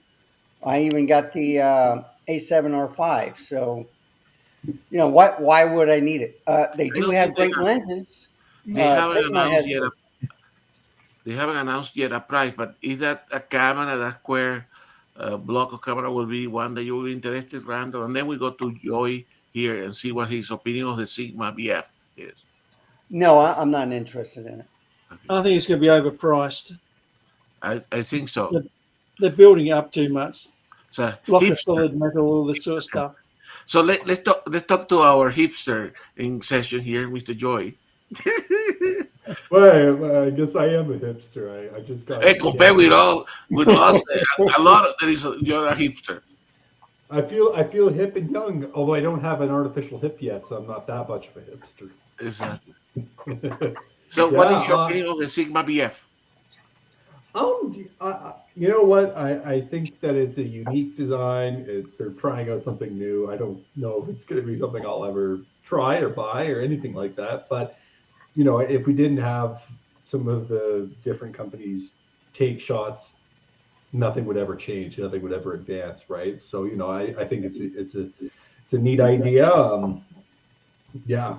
I even got the A7 R5. So, why would I need it? They do don't have think they great have- lenses. They haven't Sigma announced has yet. those. They haven't announced yet a price, but is that a camera, that square block of camera will be one that you're interested, Randall? And then we go to Joy here and see what his opinion of the Sigma BF is. No, I'm not interested in it. I think it's going to be overpriced. I think so. They're building it up too much. So Block of hipster. solid metal, all this sort of stuff. So let's talk to our hipster in session here, Mr. Joy. Well, I guess I am a hipster. I just got. Hey, compared with us, a lot of there is you're a hipster. I feel hip and young, although I don't have an artificial hip yet, so I'm not that much of a hipster. Exactly. So, what is your Yeah, opinion of the Sigma BF? You know what? I think that it's a unique design. They're trying out something new. I don't know if it's going to be something I'll ever try or buy or anything like that. But you know, if we didn't have some of the different companies take shots, nothing would ever change. Nothing would ever advance, right? So you know, I think it's a neat idea. Yeah,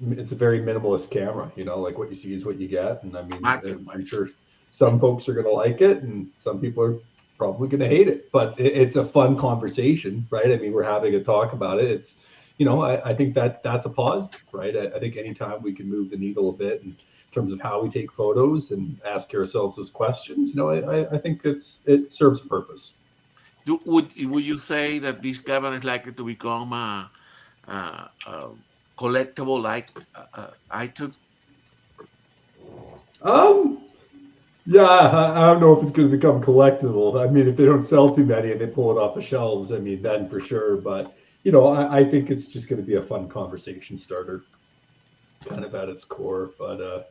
it's a very minimalist camera. You know, like what you see is what you get, and I mean, I'm sure some folks are going to like it, and some people are probably going to hate it. But it's a fun conversation, right? I mean, we're having a talk about it. It's, you know, I think that's a positive, right? I think anytime we can move the needle a bit in terms of how we take photos and ask ourselves those questions, you know, I think it serves a purpose. Would you say that this camera is likely to become a collectible like item? Yeah, I don't know if it's going to become collectible. I mean, if they don't sell too many and they pull it off the shelves, I mean, then for sure. But, you know, I think it's just going to be a fun conversation starter, kind of at its core. But,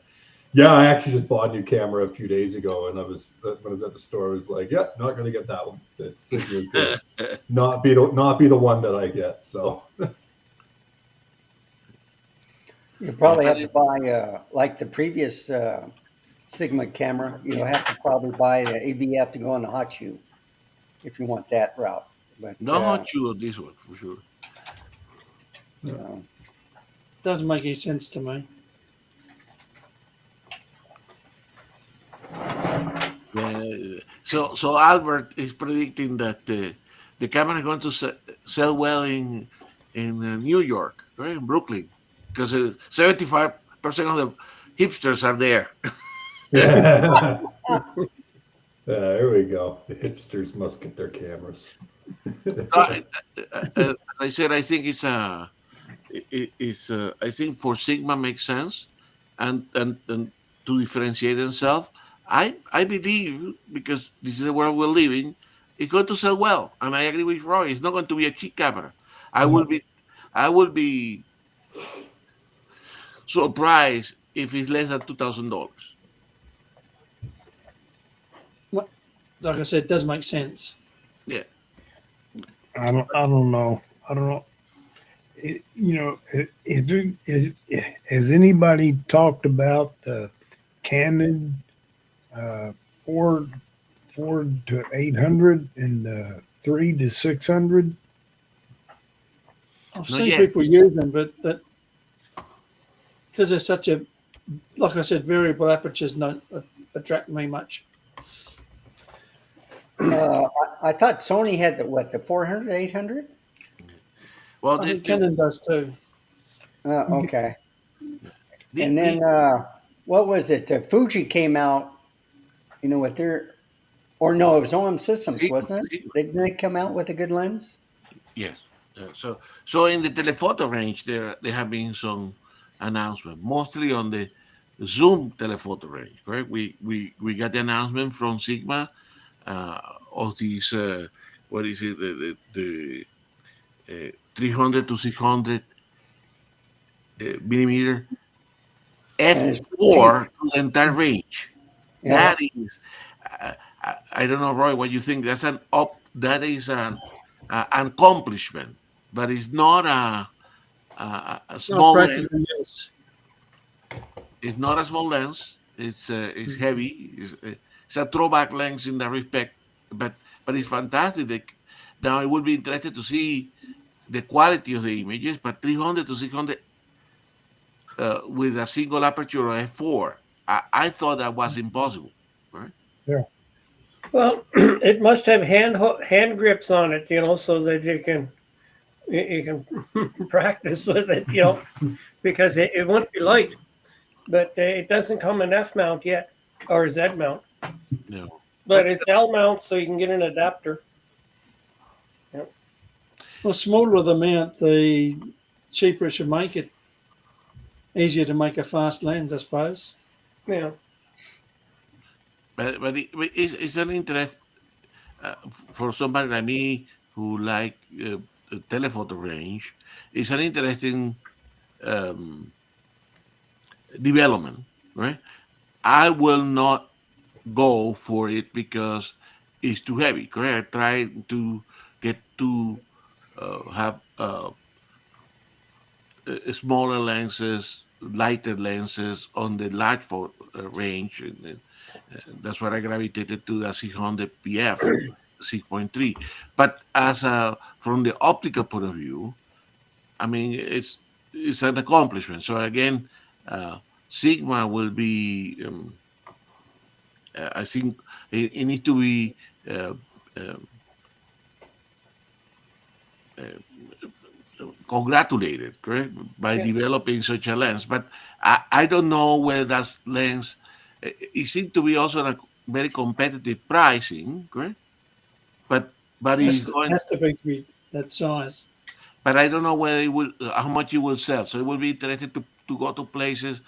yeah, I actually just bought a new camera a few days ago, and when I was at the store, I was like, yeah, not going to get that one. It's going to not be the one that I get. So You probably have to buy, like the previous Sigma camera, you have to probably buy the AVF to go on the hot shoe if you want that route. But No hot shoe on this one for sure. so, Doesn't make any sense to me. So Albert is predicting that the camera is going to sell well in New York, right, in Brooklyn, because 75% of the hipsters are there. yeah. There we go. The hipsters must get their cameras. As I said, I think I think for Sigma makes sense, and to differentiate themselves. I believe, because this is the world we're living, it's going to sell well, and I agree with Roy. It's not going to be a cheap camera. I will be surprised if it's less than $2,000. Like I said, it does make sense. Yeah. I don't know. Has anybody talked about the Canon Ford to 800 and the 3 to 600? I've Not seen yet. people use them, but that because they're such a, like I said, variable apertures don't attract me much. I thought Sony had the 400, 800? Well, I think Canon does too. Okay. And then, what was it? Fuji came out, with their, or no, it was OM Systems, wasn't it? Didn't they come out with a good lens? yes. So in the telephoto range, there have been some announcement, mostly on the Zoom telephoto range. Correct? We got the announcement from Sigma of these what is it, the 300 to 600 millimeter f4 to the entire range. Yeah. That is, I don't know, Roy, what you think. That is an accomplishment, but it's not a small Not lens. practical use. It's not a small lens. It's heavy. It's a throwback lens in that respect, but it's fantastic. Now I would be interested to see the quality of the images, but 300 to 600 with a single aperture of f4. I thought that was impossible, right? Yeah. Well, it must have hand grips on it, so that you can practice with it, because it won't be light, but it doesn't come in F mount yet or Z mount. No. But it's L mount, so you can get an adapter. Well, smaller the mount, the cheaper it should make it. easier to make a fast lens, I suppose. Yeah. But it's an interest for somebody like me who like the telephoto range. It's an interesting um, development, right? I will not go for it because it's too heavy. Correct. I try to get to have smaller lenses, lighter lenses on the large range. And that's why I gravitated to the 600 PF 6.3. But as from the optical point of view, I mean, it's an accomplishment. So again, Sigma will be. I think it needs to be uh, um, congratulated, correct, by Yeah. developing such a lens. But I don't know whether that lens. It seems to be also a very competitive pricing, correct? But it's going. Has to be that size. But I don't know whether it will how much it will sell. So it will be interesting to go to places,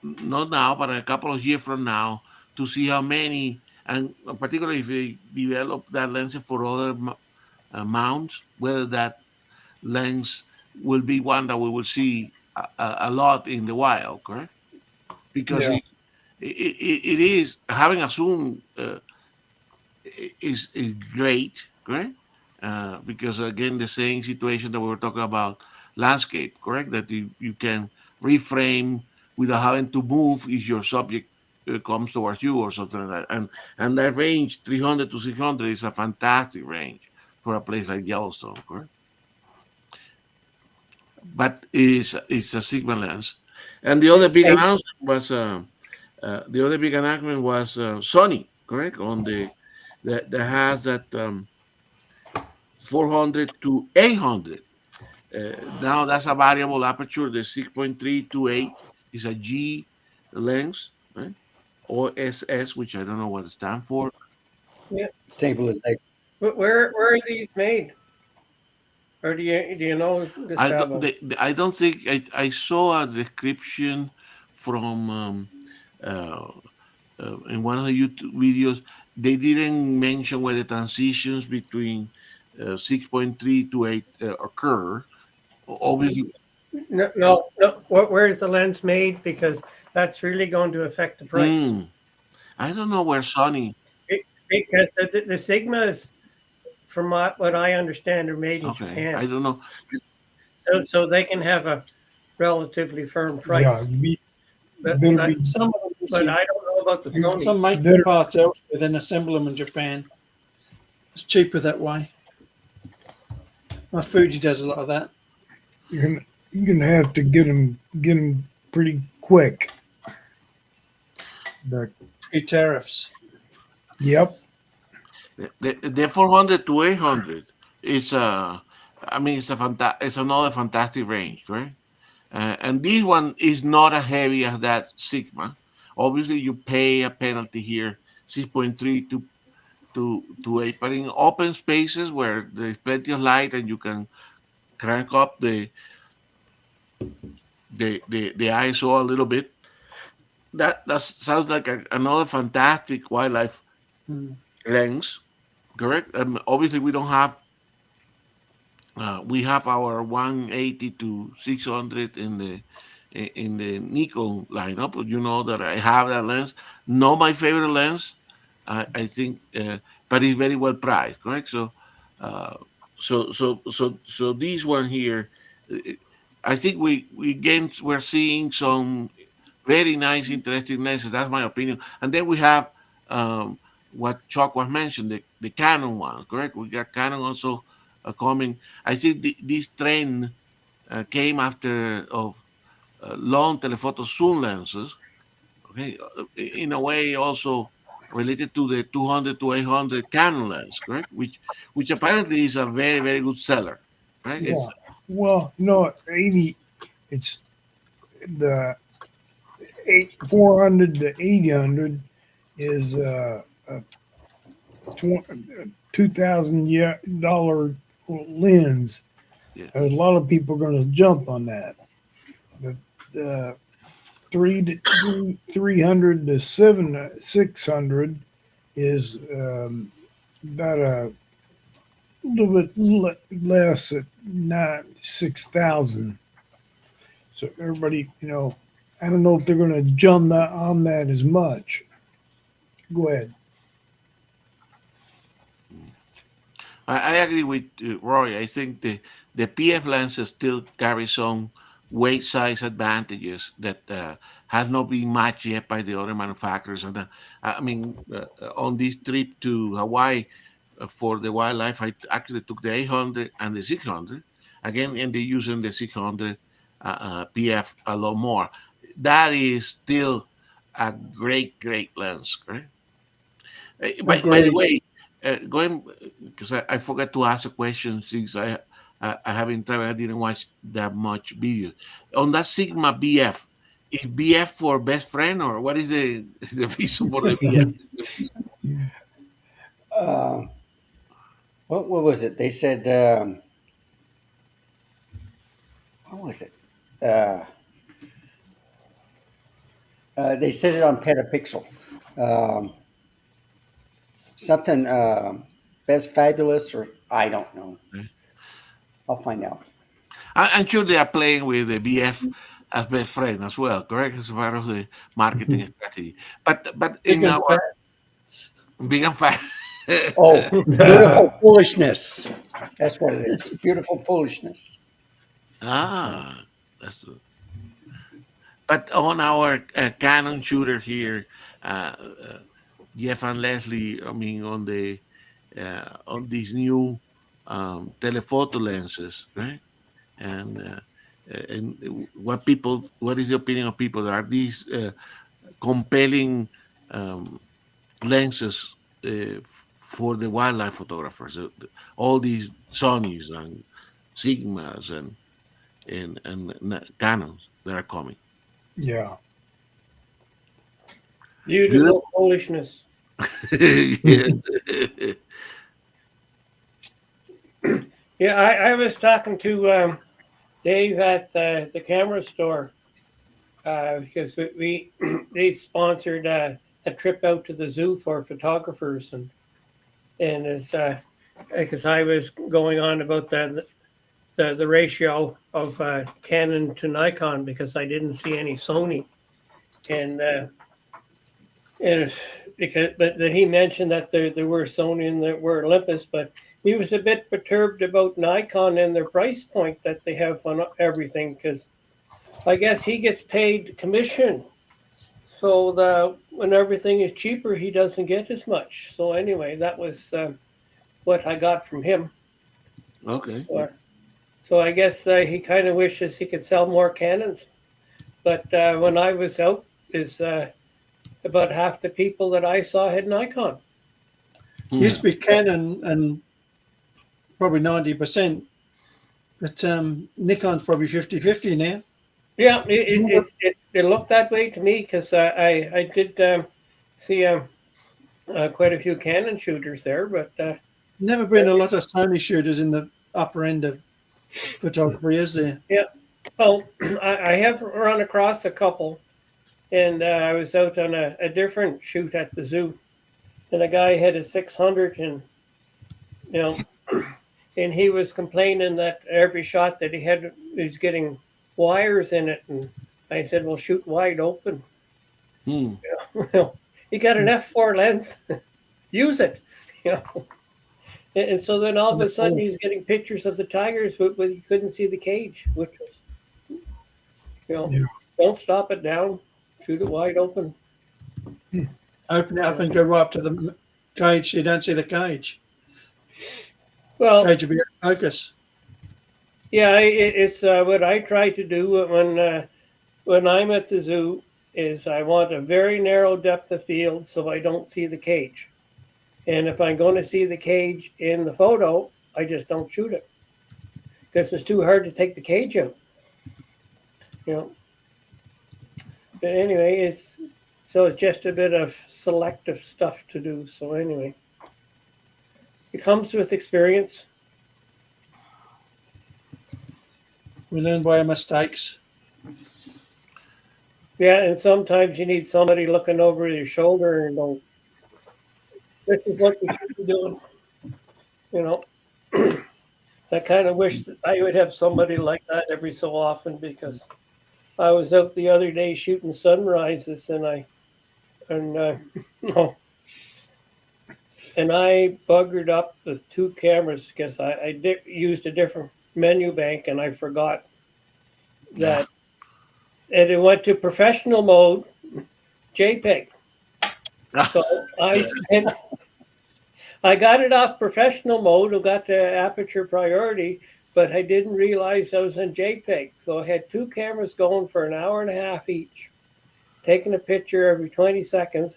not now, but a couple of years from now, to see how many, and particularly if they develop that lens for other mounts, whether that lens will be one that we will see a lot in the wild, correct? Because Yeah. it is having a zoom is great, correct? Because again, the same situation that we were talking about landscape, correct? That you can reframe without having to move if your subject comes towards you or something like that. And that range, 300 to 600, is a fantastic range for a place like Yellowstone, correct? But it's a Sigma lens. And the other big Hey, announcement was Sony, correct? On the that has that 400 to 800. Now that's a variable aperture. The 6.3 to 8 is a G lens, right? Or SS, which I don't know what it stands for. Yeah. stabilization. But where are these made? Or do you know, Gustavo? I don't think I saw a description from uh, in one of the YouTube videos. They didn't mention where the transitions between 6.3 to 8 occur. Obviously, No, no, no. Where's the lens made? Because that's really going to affect the price. mm, I don't know where Sony. Because the Sigmas, from what I understand, are made in Okay, I Japan, don't know. so they can have a relatively firm Yeah. price. You But better but, be Some of them, but I don't know about the Sony. some make the better. parts elsewhere, then assemble them in Japan. It's cheaper that way. My Fuji does a lot of that. You're gonna have to get them pretty quick. But Pre-tariffs. yep. The 400 to 800 is I mean it's another fantastic range, right? And this one is not as heavy as that Sigma. Obviously, you pay a penalty here, 6.3 to 8, but in open spaces where there's plenty of light and you can crank up the ISO a little bit, that sounds like another fantastic wildlife Mm. lens, correct? Obviously, we have our 180 to 600 in the Nikon lineup. You know that I have that lens. Not my favorite lens, I think, but it's very well priced. Correct. So, uh, so this one here, uh, I think we're seeing some very nice, interesting lenses. That's my opinion. And then we have what Chuck was mentioned, the Canon one. Correct. We got Canon also coming. I think this trend came after of long telephoto zoom lenses. Okay, in a way also related to the 200 to 800 Canon lens, correct? Which apparently is a very very good seller, right? Yeah. It's Well, no, 80. It's the 400 to 800 is a $2,000 lens. yeah. A lot of people are going to jump on that. uh, 300 to 600 is about a little bit less at 6,000. So everybody, I don't know if they're going to jump on that as much. Go ahead. I agree with Roy. I think the PF lenses still carry some weight size advantages that have not been matched yet by the other manufacturers. And I mean, on this trip to Hawaii for the wildlife, I actually took the 800 and the 600 again, and they're using the 600 PF a lot more. That is still a great lens, right? By the Agreed. way, going because I forgot to ask a question since I haven't tried. I didn't watch that much video on that Sigma BF. Is BF for best friend or what is the reason for the BF? Uh, what was it? They said, what was it? They said it on Petapixel. Um, something best fabulous, or I don't know. I'll find out. I'm sure they are playing with the BF as best friend as well, correct? As part of the marketing strategy. But Big in and our fat. big and fat. Oh, beautiful foolishness. That's what it is. Beautiful foolishness. Ah, that's but on our Canon shooter here, Jeff and Leslie, I mean, on these new telephoto lenses, right? And what is the opinion of people? Are these compelling lenses for the wildlife photographers? All these Sonys and Sigmas and Canons that are coming. Yeah. Beautiful foolishness. Yeah. Yeah, I was talking to Dave at the camera store because we they sponsored a trip out to the zoo for photographers and it's because I was going on about the ratio of Canon to Nikon because I didn't see any Sony and it's because but then he mentioned that there were Sony and there were Olympus, but he was a bit perturbed about Nikon and their price point that they have on everything because I guess he gets paid commission. So when everything is cheaper, he doesn't get as much. So anyway, that was what I got from him. Okay. So I guess he kind of wishes he could sell more Canons. But when I was out, is about half the people that I saw had Nikon. Used to be Canon and probably 90%, but Nikon's probably 50-50 now. Yeah, it looked that way to me because I did see quite a few Canon shooters there, but Never been a lot of Sony shooters in the upper end of photography, is there? yeah. Well, I have run across a couple, and I was out on a different shoot at the zoo, and a guy had a 600, and and he was complaining that every shot that he had was getting wires in it, and I said, "Well, shoot wide open." Hmm. Well, you got an f4 lens, use it, And so then all of a sudden he was getting pictures of the tigers, but you couldn't see the cage, which was, Yeah. don't stop it down, shoot it wide open. Open it up and go right up to the cage. You don't see the cage. Well, Cage will be out of focus. yeah, it's what I try to do when I'm at the zoo is I want a very narrow depth of field so I don't see the cage. And if I'm going to see the cage in the photo, I just don't shoot it because it's too hard to take the cage out. But anyway, it's just a bit of selective stuff to do. So anyway, it comes with experience. We learn by our mistakes. Yeah, and sometimes you need somebody looking over your shoulder and go, "This is what you should be doing." You know, I kind of wish that I would have somebody like that every so often because I was out the other day shooting sunrises and no, and I buggered up the two cameras because I used a different menu bank and I forgot that, and it went to professional mode, JPEG. So I got it off professional mode. I got the aperture priority, but I didn't realize I was in JPEG. So I had two cameras going for an hour and a half each, taking a picture every 20 seconds,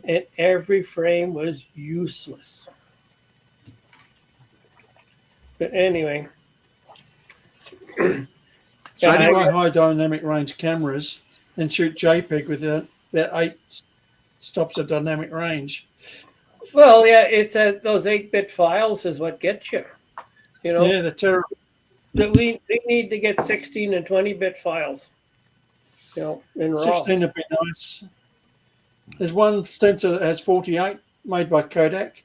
and every frame was useless. But anyway. So I anyway, buy high dynamic range cameras and shoot JPEG with about 8 stops of dynamic range. Well, yeah, it's those 8-bit files is what gets you. You know, Yeah, they're terrible. that we need to get 16 and 20-bit files. You know, in RAW. 16 would be nice. There's one sensor that has 48 made by Kodak.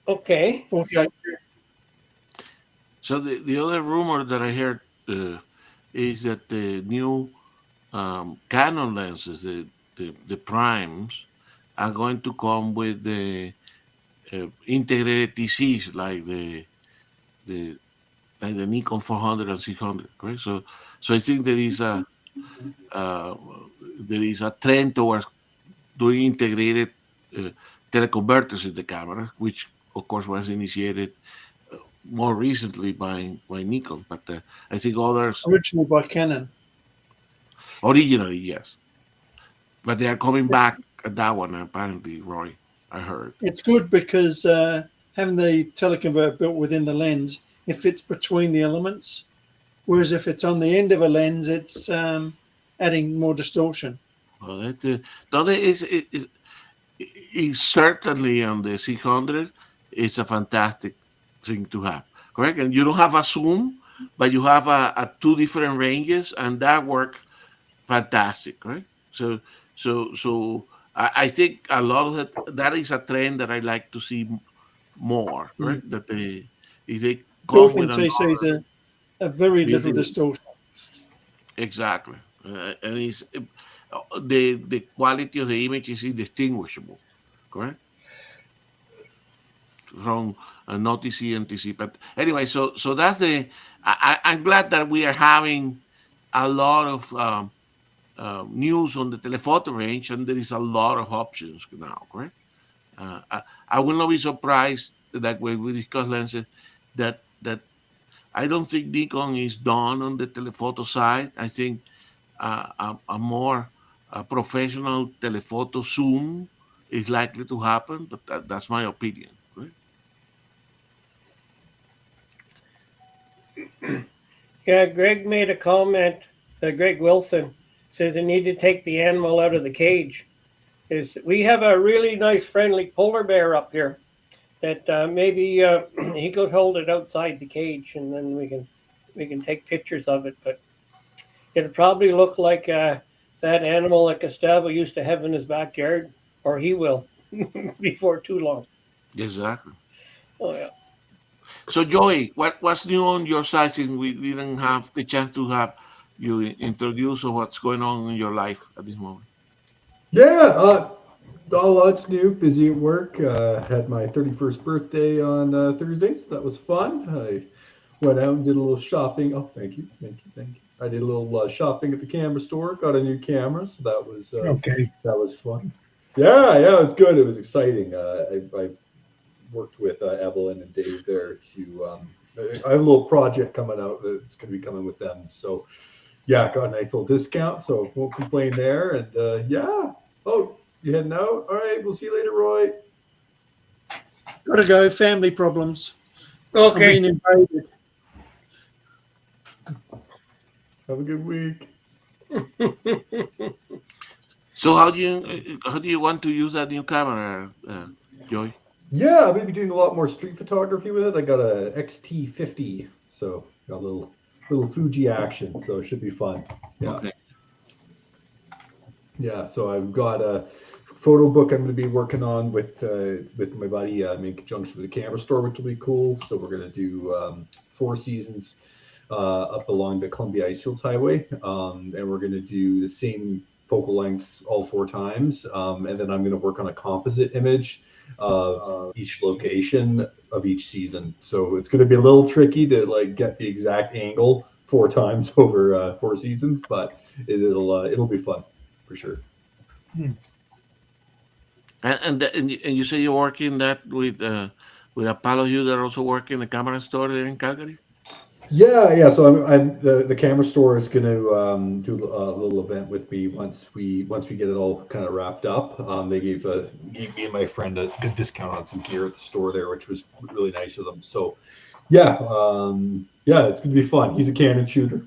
Okay. 48. so the other rumor that I heard is that the new Canon lenses, the primes, are going to come with the integrated TCs the like the Nikon 400 and 600, right? So I think there is a trend towards doing integrated uh, teleconverters in the camera, which of course was initiated more recently by Nikon, but I think others Originally by Canon. originally, yes, but they are coming back at that one apparently, Roy. I heard. It's good because having the teleconverter built within the lens, it fits between the elements. Whereas if it's on the end of a lens, it's adding more distortion. Well, the other is certainly on the 600. It's a fantastic thing to have, correct? And you don't have a zoom, but you have a two different ranges, and that work fantastic, right? So I think a lot of that is a trend that I like to see more, correct? That if they come Built-in with TCs are very little Built-in. distortion. exactly, and it's the quality of the image is indistinguishable, correct? From not TC and TC. But anyway, so that's the. I'm glad that we are having a lot of news on the telephoto range, and there is a lot of options now, correct? I will not be surprised that when we discuss lenses, that I don't think Nikon is done on the telephoto side. I think a more professional telephoto zoom is likely to happen, but that's my opinion. Right? Yeah, Greg made a comment. Greg Wilson says they need to take the animal out of the cage. We have a really nice, friendly polar bear up here that maybe he could hold it outside the cage, and then we can take pictures of it. But it'll probably look like that animal that Gustavo used to have in his backyard, or he will before too long. Exactly. Oh yeah. So Joey, what's new on your side since we didn't have the chance to have you introduce or what's going on in your life at this moment? Yeah, all lots new. Busy at work. Had my 31st birthday on Thursday, so that was fun. I went out and did a little shopping. Oh, thank you. I did a little shopping at the camera store. Got a new camera, so that was Okay. that was fun. Yeah, it's good. It was exciting. I worked with Evelyn and Dave there to. I have a little project coming out that's going to be coming with them. So, yeah, got a nice little discount, so won't complain there. And yeah. Oh, you heading out? All right, we'll see you later, Roy. Gotta go. Family problems. Okay. I'm being invaded. Have a good week. So how do you want to use that new camera, Joey? Yeah, I'm gonna be doing a lot more street photography with it. I got a XT50, so got a little Fuji action, so it should be fun. Yeah. Okay. Yeah, so I've got a photo book I'm going to be working on with my buddy in conjunction with the camera store, which will be cool. So we're going to do 4 seasons up along the Columbia Icefields Highway, and we're going to do the same focal lengths all 4 times, and then I'm going to work on a composite image of each location of each season. So it's going to be a little tricky to like get the exact angle 4 times over 4 seasons, but it'll be fun for sure. And you say you're working that with Apollo Hugh that also work in the camera store there in Calgary. Yeah. So I'm the camera store is going to do a little event with me once we get it all kind of wrapped up. They gave me and my friend a good discount on some gear at the store there, which was really nice of them. So yeah, it's going to be fun. He's a Canon shooter,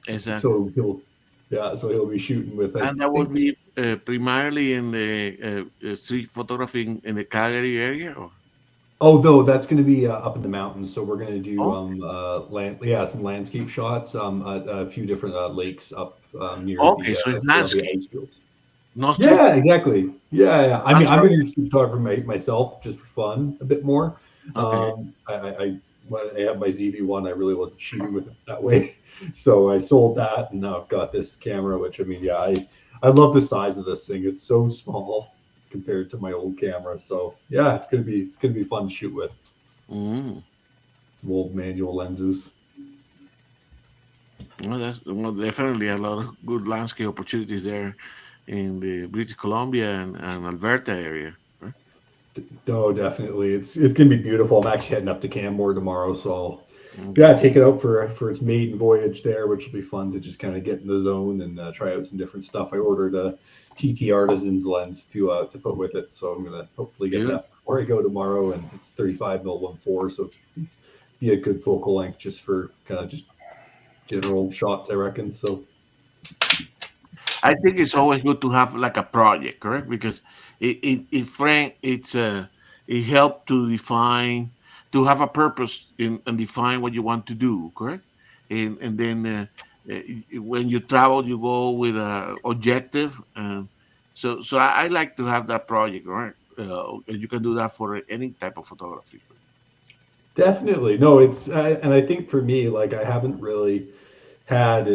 Exactly. so he'll be shooting with. And that would be primarily in the street photography in the Calgary area, or? Oh, though that's going to be up in the mountains, so we're going to do some landscape shots, a few different lakes up near Okay, so it's the landscape. ice fields. Not Yeah, exactly. Yeah. I mean, I'm I'm going to do street photography myself just for fun a bit more. Okay. When I had my ZV-1, I really wasn't shooting with it that way, so I sold that, and now I've got this camera, which I mean, yeah, I love the size of this thing. It's so small compared to my old camera. So yeah, it's gonna be fun to shoot with. Mm. Some old manual lenses. Well, definitely a lot of good landscape opportunities there in the British Columbia and Alberta area. Right? Oh, definitely. It's gonna be beautiful. I'm actually heading up to Canmore tomorrow, so Okay. take it out for its maiden voyage there, which will be fun to just kind of get in the zone and try out some different stuff. I ordered a TT Artisans lens to put with it, so I'm gonna hopefully get that before I go tomorrow. And it's 35 mm 1.4, so be a good focal length just for kind of just general shots, I reckon. So I think it's always good to have like a project, correct? Because it helps to have a purpose and define what you want to do, correct? And then when you travel, you go with a objective, and so I like to have that project, right? And you can do that for any type of photography. definitely, no, it's and I think for me, like I haven't really had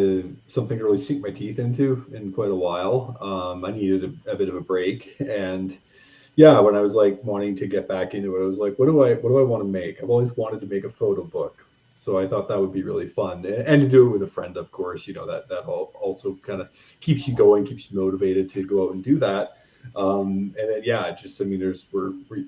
something to really sink my teeth into in quite a while. I needed a bit of a break, and yeah, when I was like wanting to get back into it, I was like, what do I want to make? I've always wanted to make a photo book, so I thought that would be really fun, and to do it with a friend, of course. That also kind of keeps you going, keeps you motivated to go out and do that. And then yeah, just I mean,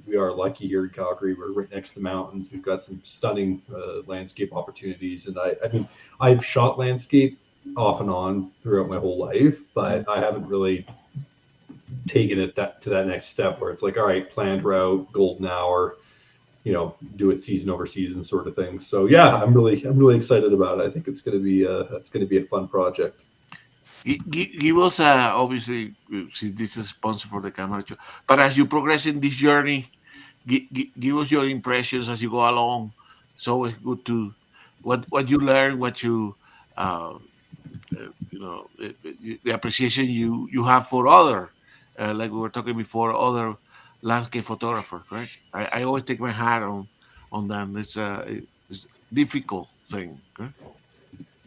we are lucky here in Calgary. We're right next to the mountains. We've got some stunning landscape opportunities, and I mean, I've shot landscape off and on throughout my whole life, but I haven't really taken it to that next step where it's like, all right, planned route, golden hour, do it season over season sort of thing. So yeah, I'm really excited about it. I think it's going to be a fun project. Give us obviously, since this is sponsor for the camera, but as you progress in this journey, give us your impressions as you go along. It's always good to what you learn, what you the appreciation you have for other, like we were talking before, other landscape photographers, right? I always take my hat on them. It's difficult thing. Okay?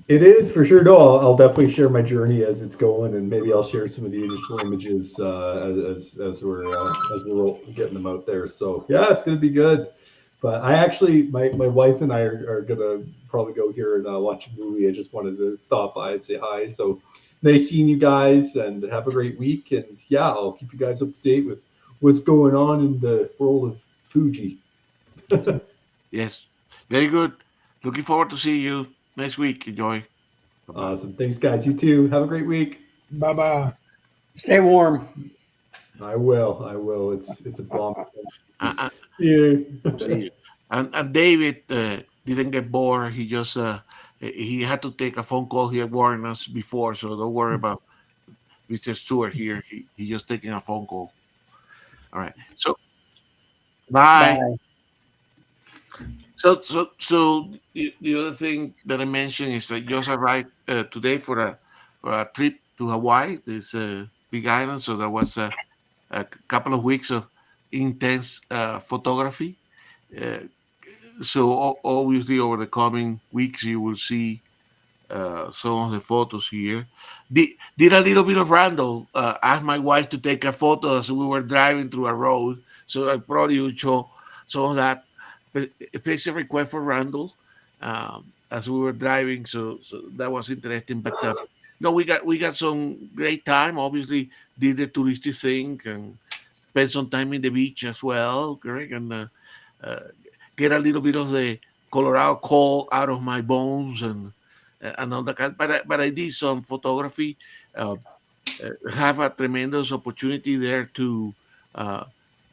It is for sure. No, I'll definitely share my journey as it's going, and maybe I'll share some of the initial images as we're getting them out there. So yeah, it's gonna be good. But I actually, my wife and I are gonna probably go here and watch a movie. I just wanted to stop by and say hi. So nice seeing you guys, and have a great week. And yeah, I'll keep you guys up to date with what's going on in the world of Fuji. Yes, very good. Looking forward to see you next week. Enjoy. Bye-bye. Awesome. Thanks, guys. You too. Have a great week. Bye bye. Stay warm. I will. It's a bomb. Uh, See you. See you. And David didn't get bored. He just he had to take a phone call. He had warned us before, so don't worry about Mr. Stewart here. He just taking a phone call. All right. So bye. Bye. So the other thing that I mentioned is that just arrived today for a trip to Hawaii. This Big Island. So that was a couple of weeks of intense photography. Uh, so obviously, over the coming weeks, you will see some of the photos here. Did a little bit of Randall. Asked my wife to take a photo as we were driving through a road. So I probably would show some of that. But a place request for Randall as we were driving. So that was interesting. But no, we got some great time. Obviously, did the touristy thing and spent some time in the beach as well. Correct, and uh, get a little bit of the Colorado cold out of my bones and all that kind. But I did some photography. Uh, have a tremendous opportunity there to uh,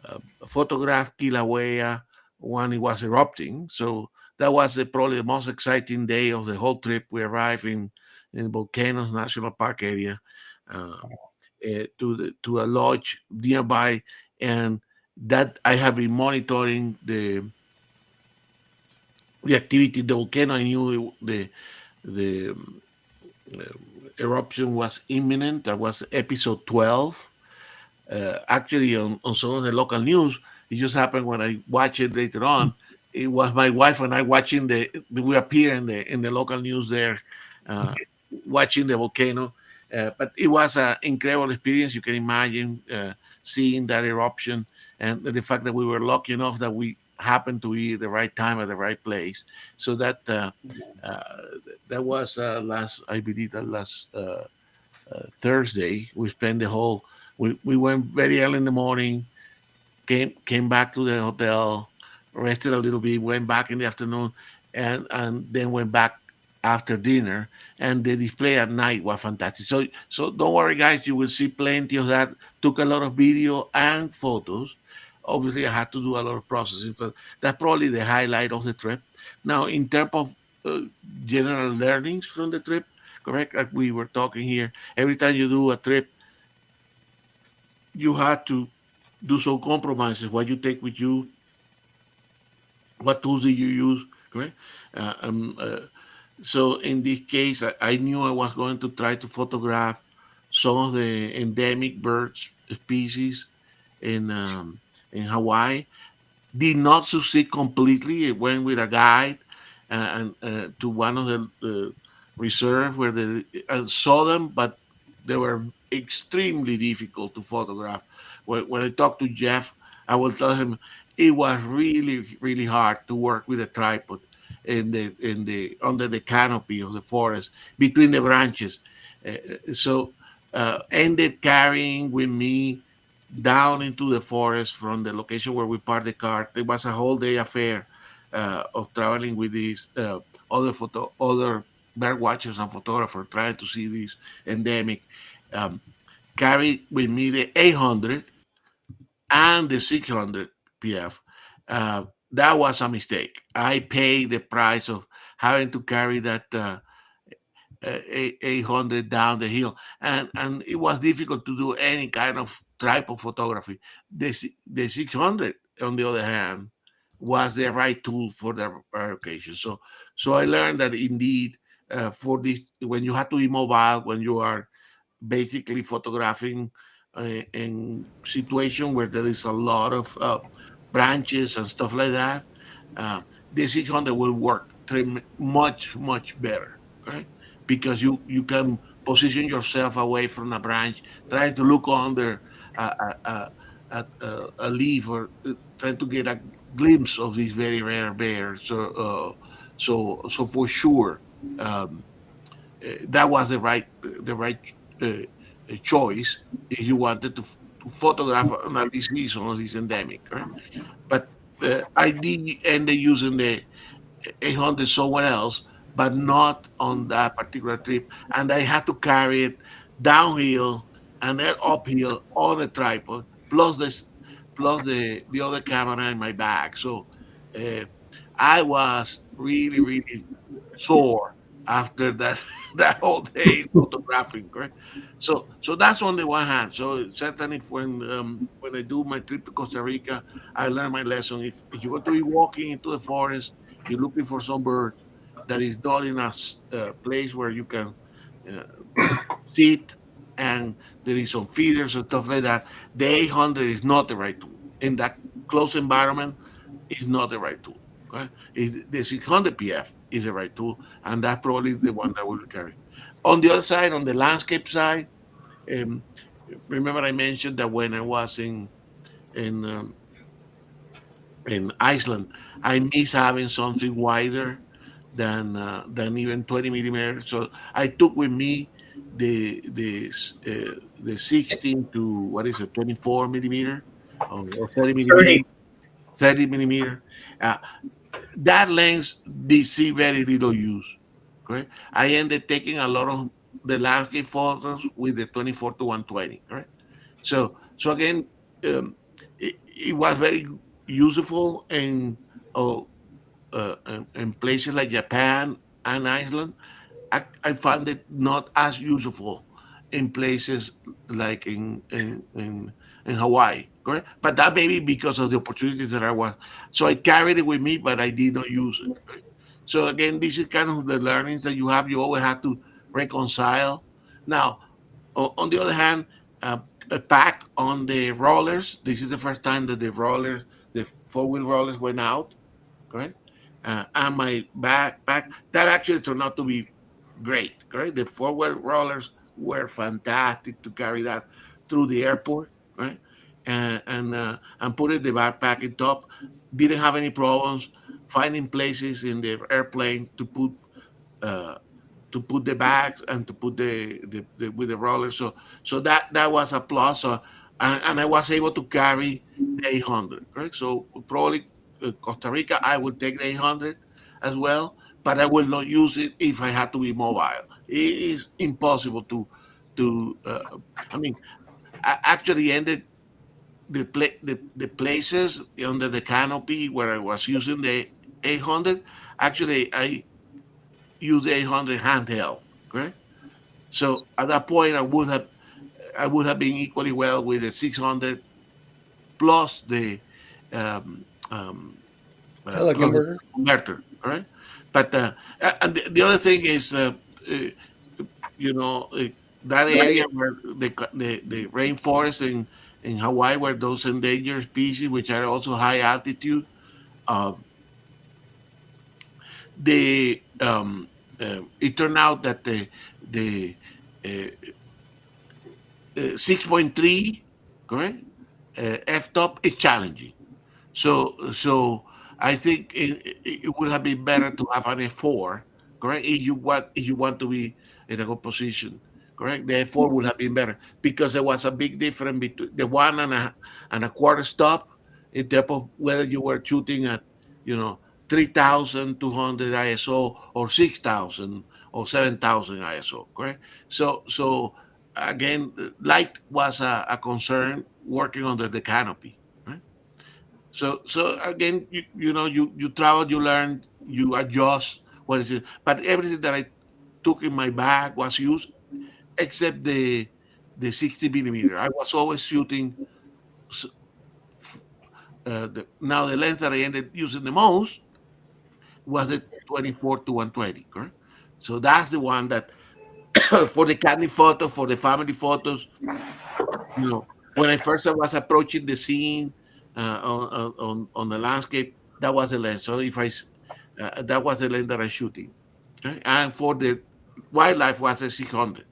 uh, photograph Kilauea when it was erupting. So that was probably the most exciting day of the whole trip. We arrived in Volcanoes National Park area to a lodge nearby, and that I have been monitoring the activity of the volcano. I knew the eruption was imminent. That was episode 12. Actually, on some of the local news, it just happened when I watched it later on. It was my wife and I watching we appear in the local news there, uh, watching the volcano. But it was an incredible experience. You can imagine seeing that eruption and the fact that we were lucky enough that we happened to be at the right time at the right place. So uh, that was I believe, that last Thursday. We spent the whole. We went very early in the morning. Came back to the hotel, rested a little bit, went back in the afternoon, and then went back after dinner. And the display at night was fantastic. So don't worry, guys. You will see plenty of that. Took a lot of video and photos. Obviously, I had to do a lot of processing, but that's probably the highlight of the trip. Now, in terms of uh, general learnings from the trip, correct? Like we were talking here, every time you do a trip, you had to do some compromises. What you take with you, what tools do you use, correct? Uh, um, uh, so in this case, I knew I was going to try to photograph some of the endemic bird species in um, in Hawaii. Did not succeed completely. It went with a guide and to one of the reserve where they saw them, but they were extremely difficult to photograph. When I talked to Jeff, I will tell him it was really really hard to work with a tripod in the under the canopy of the forest between the branches. So ended carrying with me down into the forest from the location where we parked the car. It was a whole day affair of traveling with these other bird watchers and photographers trying to see this endemic. Um, Carried with me the 800 and the 600 PF. That was a mistake. I paid the price of having to carry that 800 down the hill, and it was difficult to do any kind of tripod photography. The 600, on the other hand, was the right tool for the occasion. So I learned that indeed, for this, when you have to be mobile, when you are basically photographing in situation where there is a lot of branches and stuff like that, uh, the 600 will work much better, right? Because you can position yourself away from a branch, trying to look under a leaf, or trying to get a glimpse of these very rare bears. So for sure, um, that was the right uh, choice if you wanted to photograph an disease or this endemic. Right? But I did end up using the 800 somewhere else, but not on that particular trip. And I had to carry it downhill and then uphill on a tripod, plus the other camera in my bag. So uh, I was really, really sore after that that whole day photographing, correct? So that's on the one hand. So certainly when I do my trip to Costa Rica, I learned my lesson. If you're going to be walking into the forest, you're looking for some bird that is not in a place where you can uh, sit and there is some feeders and stuff like that. The 800 is not the right tool in that close environment. Is not the right tool. Okay? The 600 PF is the right tool, and that's probably the one that will carry. On the other side, on the landscape side, um, remember I mentioned that when I was in um, in Iceland, I miss having something wider than even 20 millimeters. So I took with me the 16 to what is it, 24 millimeter or 30 millimeter, 30. 30 millimeter. Uh, that lens they see very little use. Correct. I ended taking a lot of the landscape photos with the 24 to 120. Correct. So again, it was very useful uh, in places like Japan and Iceland. I found it not as useful in places like in Hawaii, correct? But that may be because of the opportunities that I was. So I carried it with me, but I did not use it. Right? So again, this is kind of the learnings that you have. You always have to reconcile. Now, on the other hand, a pack on the rollers. This is the first time that the rollers, the four-wheel rollers, went out, correct? And my backpack that actually turned out to be great. Correct, the four-wheel rollers were fantastic to carry that through the airport, right? And put it the backpack in top. Didn't have any problems finding places in the airplane uh, to put the bags and to put the with the roller. So that was a plus. And I was able to carry the 800. Correct. So probably Costa Rica, I will take the 800 as well, but I will not use it if I had to be mobile. It is impossible to. I mean, I actually ended the places under the canopy where I was using the 800. Actually, I use the 800 handheld. Correct. So at that point, I would have been equally well with the 600 plus the um, um, plus the Teleconverter. converter. All right, but and the other thing is, uh, you know, that area where the rainforest in Hawaii, where those endangered species, which are also high altitude, uh, it turned out that the uh, 6.3, correct, f top is challenging. So I think it would have been better to have an F4, correct? If you want to be in a good position, correct? The F4 would have been better because there was a big difference between the 1.25 stop in terms of whether you were shooting at, 3,200 ISO or 6,000 or 7,000 ISO, correct? So again, light was a concern working under the canopy, right? So again, you travel, you learn, you adjust. What is it? But everything that I took in my bag was used except the 60 millimeter. I was always shooting. s- now the lens that I ended using the most was the 24 to 120. Correct. So that's the one that for the candid photo, for the family photos, when I first was approaching the scene on the landscape, that was the lens. So that was the lens that I shooting, okay? And for the wildlife was a 600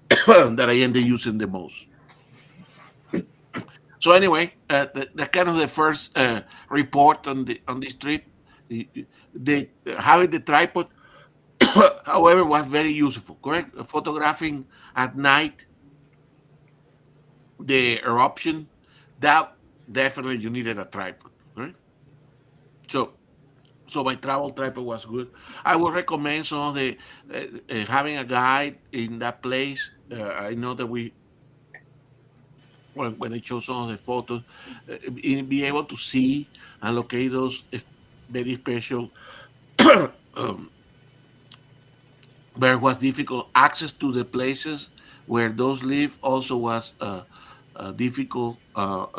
that I ended using the most. So anyway, the kind of the first report on this trip. The having the tripod, however, was very useful. Correct, photographing at night, the eruption, that definitely you needed a tripod. Right. So my travel tripod was good. I would recommend some of the having a guide in that place. I know that when I show some of the photos, be able to see and locate those very special. um, where was difficult access to the places where those live also was difficult.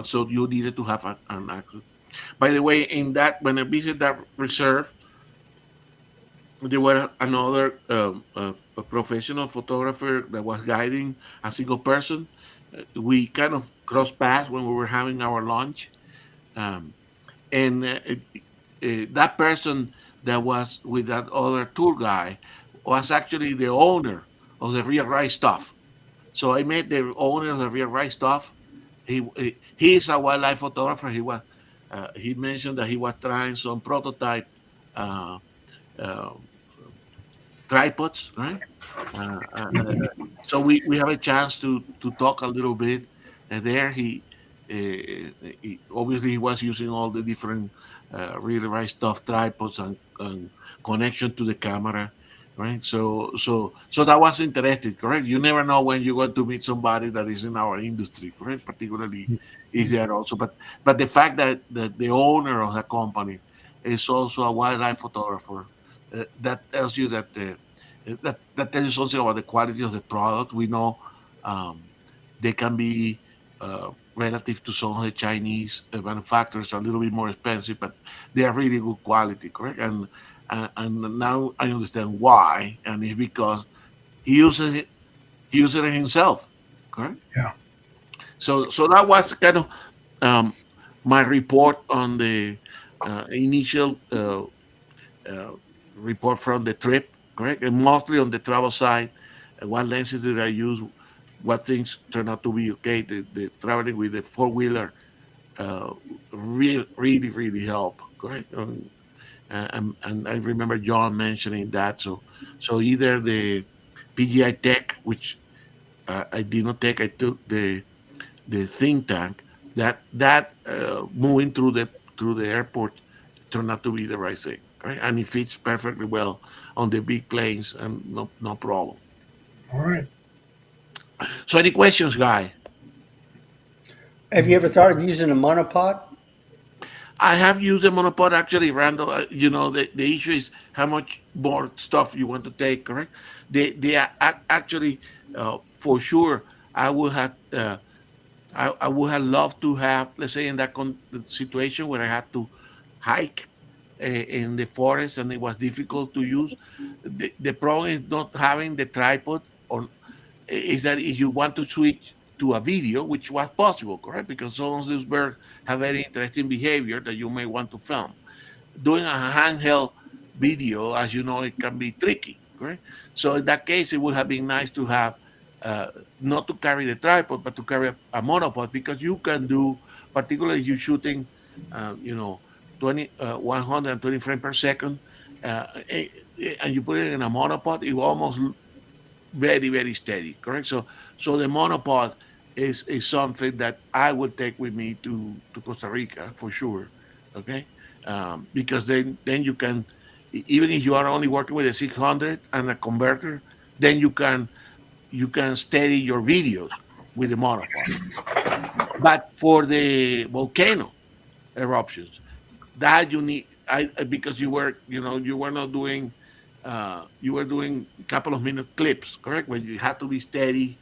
So you needed to have an access. By the way, in that when I visited that reserve, there were another a professional photographer that was guiding a single person. we kind of crossed paths when we were having our lunch, um, and that person that was with that other tour guy was actually the owner of the Real Right Stuff. So I met the owner of the Real Right Stuff. He is a wildlife photographer. He mentioned that he was trying some prototype uh, uh, tripods, right? Uh, uh, uh, so we have a chance to talk a little bit. And there he obviously he was using all the different really right stuff tripods and connection to the camera, right? So that was interesting, correct? You never know when you're going to meet somebody that is in our industry, correct? Particularly is there also, but the fact that the owner of the company is also a wildlife photographer, that tells you that that tells you something about the quality of the product. We know um, they can be relative to some of the Chinese manufacturers a little bit more expensive, but they are really good quality, correct? And now I understand why, and it's because he uses it. He uses it himself, correct? Yeah. So that was kind of um, my report on the initial uh, report from the trip, correct? And mostly on the travel side, what lenses did I use? What things turned out to be okay? The traveling with the four wheeler uh, really helped, correct? And I remember John mentioning that. So either the PGI Tech, which I did not take, I took the think tank. That moving through the airport turned out to be the right thing, right? And it fits perfectly well on the big planes, and no problem. All right. So, any questions, guy? Have you ever thought of using a monopod? I have used the monopod actually, Randall. The issue is how much more stuff you want to take, correct? Actually, for sure, I would have. I would have loved to have, let's say, in that situation where I had to hike in the forest and it was difficult to use. The problem is not having the tripod, or is that if you want to switch to a video, which was possible, correct? Because some of these birds have very interesting behavior that you may want to film. Doing a handheld video, as you know, it can be tricky, correct? So in that case, it would have been nice to have uh, not to carry the tripod, but to carry a monopod, because you can do, particularly if you're shooting, uh, you know, 120 frames per second, uh, eh, and you put it in a monopod, it will almost very steady, correct? So the monopod is something that I would take with me to Costa Rica for sure, okay? Because then you can, even if you are only working with a 600 and a converter, then you can steady your videos with the monopod. But for the volcano eruptions, that you need, because you were not doing, you were doing a couple of minute clips, correct? When you had to be steady,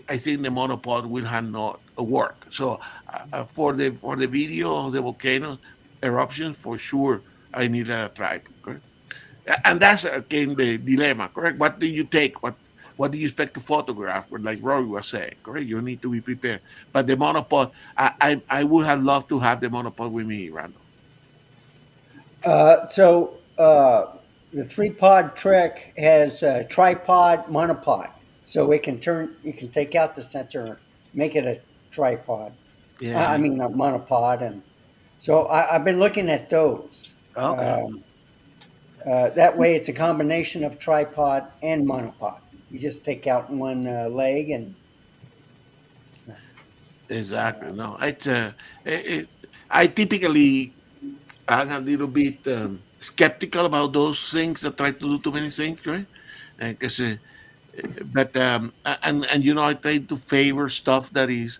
I think the monopod will have not work. So for the video of the volcano eruption, for sure, I need a tripod, correct? And that's again the dilemma, correct? What do you take? What do you expect to photograph? Like Rory was saying, correct? You need to be prepared. But the monopod, I would have loved to have the monopod with me, Randall. So the three pod trick has a tripod monopod, so it can turn. You can take out the sensor, and make it a tripod. I Yeah. mean a monopod, and so I've been looking at those. Okay. That way, it's a combination of tripod and monopod. You just take out one leg, and Exactly. No, it, I typically I'm a little bit skeptical about those things that try to do too many things, right? Because, but and I try to favor stuff that is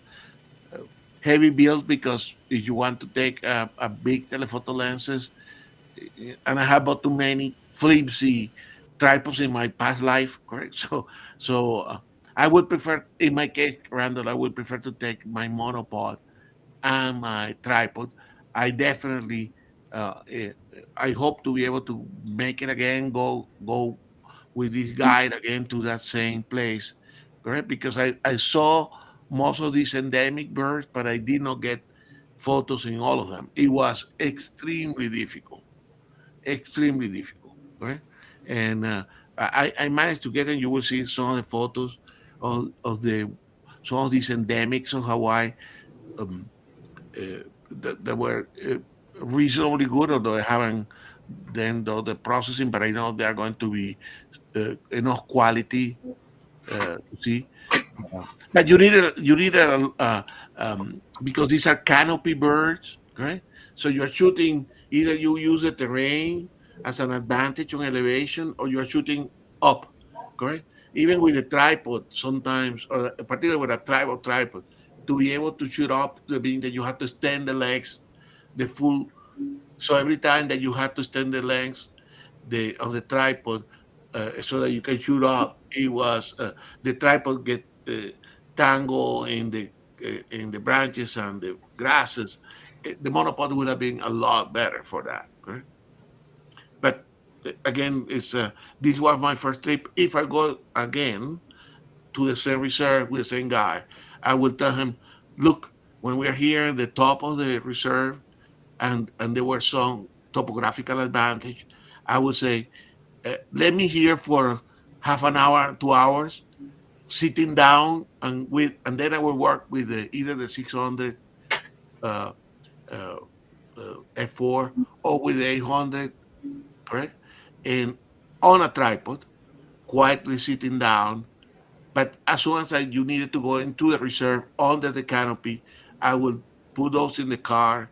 heavy build, because if you want to take a big telephoto lenses, and I have bought too many flimsy tripods in my past life, correct? So I would prefer, in my case, Randall, I would prefer to take my monopod and my tripod. I definitely, I hope to be able to make it again, go with this guide again to that same place, correct? Because I saw most of these endemic birds, but I did not get photos in all of them. It was extremely difficult, extremely difficult. Right, and I managed to get, and you will see some of the photos of the some of these endemics of Hawaii um, that were reasonably good, although I haven't done the processing, but I know they are going to be enough quality to see. But because these are canopy birds, right? So you're shooting, either you use the terrain as an advantage on elevation, or you're shooting up, correct? Even with a tripod, sometimes, or particularly with a tripod, to be able to shoot up, the being that you have to extend the legs, the full. So every time that you have to extend the legs, of the tripod, so that you can shoot up. It was the tripod get tangled in the branches and the grasses. The monopod would have been a lot better for that. Correct? But again, it's this was my first trip. If I go again to the same reserve with the same guy, I will tell him, look, when we're here at the top of the reserve, and there were some topographical advantage, I would say, let me hear for half an hour, 2 hours, sitting down, and then I will work with either the 600 uh, uh, F4 or with the 800, correct? And on a tripod, quietly sitting down. But as soon as you needed to go into the reserve under the canopy, I will put those in the car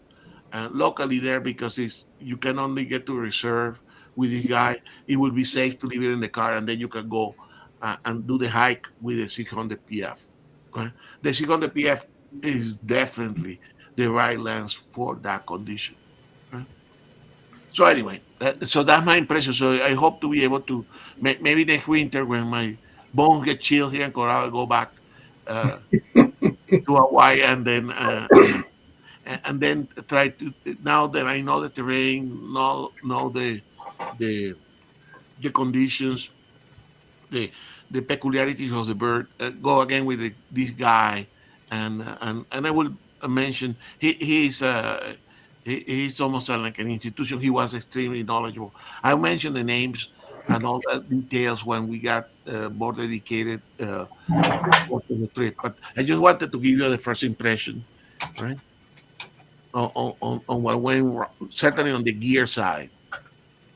locally there, because you can only get to reserve with this guy. It will be safe to leave it in the car, and then you can go and do the hike with the 600 PF. Okay? The 600 PF is definitely the right lens for that condition. Okay? So anyway, so that's my impression. So I hope to be able to maybe next winter, when my bones get chilled here in Colorado, I'll go back uh, to Hawaii, and then try to, now that I know the terrain, know the the conditions, the the peculiarities of the bird, go again with this guy, and I will mention he's almost like an institution. He was extremely knowledgeable. I mentioned the names and all the details when we got more dedicated for the trip, but I just wanted to give you the first impression, right? On what went wrong, certainly on the gear side.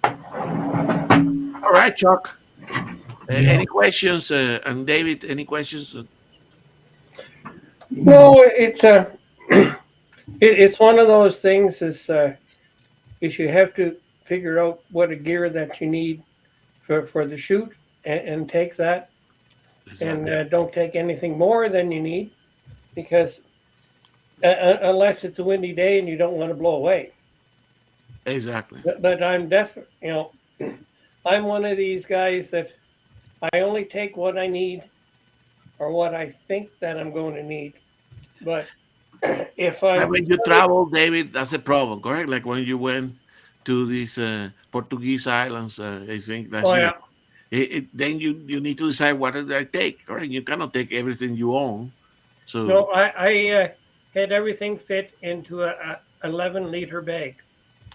All right, Chuck. Yeah. Any questions? And David, any questions? No, it's a it's one of those things. Is you have to figure out what a gear that you need for the shoot, and take that, and Exactly. don't take anything more than you need, because unless it's a windy day and you don't want to blow away. Exactly. But I'm I'm one of these guys that I only take what I need, or what I think that I'm going to need. But if And I'm when you travel, David, that's a problem, correct? Like when you went to these Portuguese islands, I think last oh year. yeah, Then you need to decide what did I take, correct? You cannot take everything you own. So no, I had everything fit into a 11-liter bag.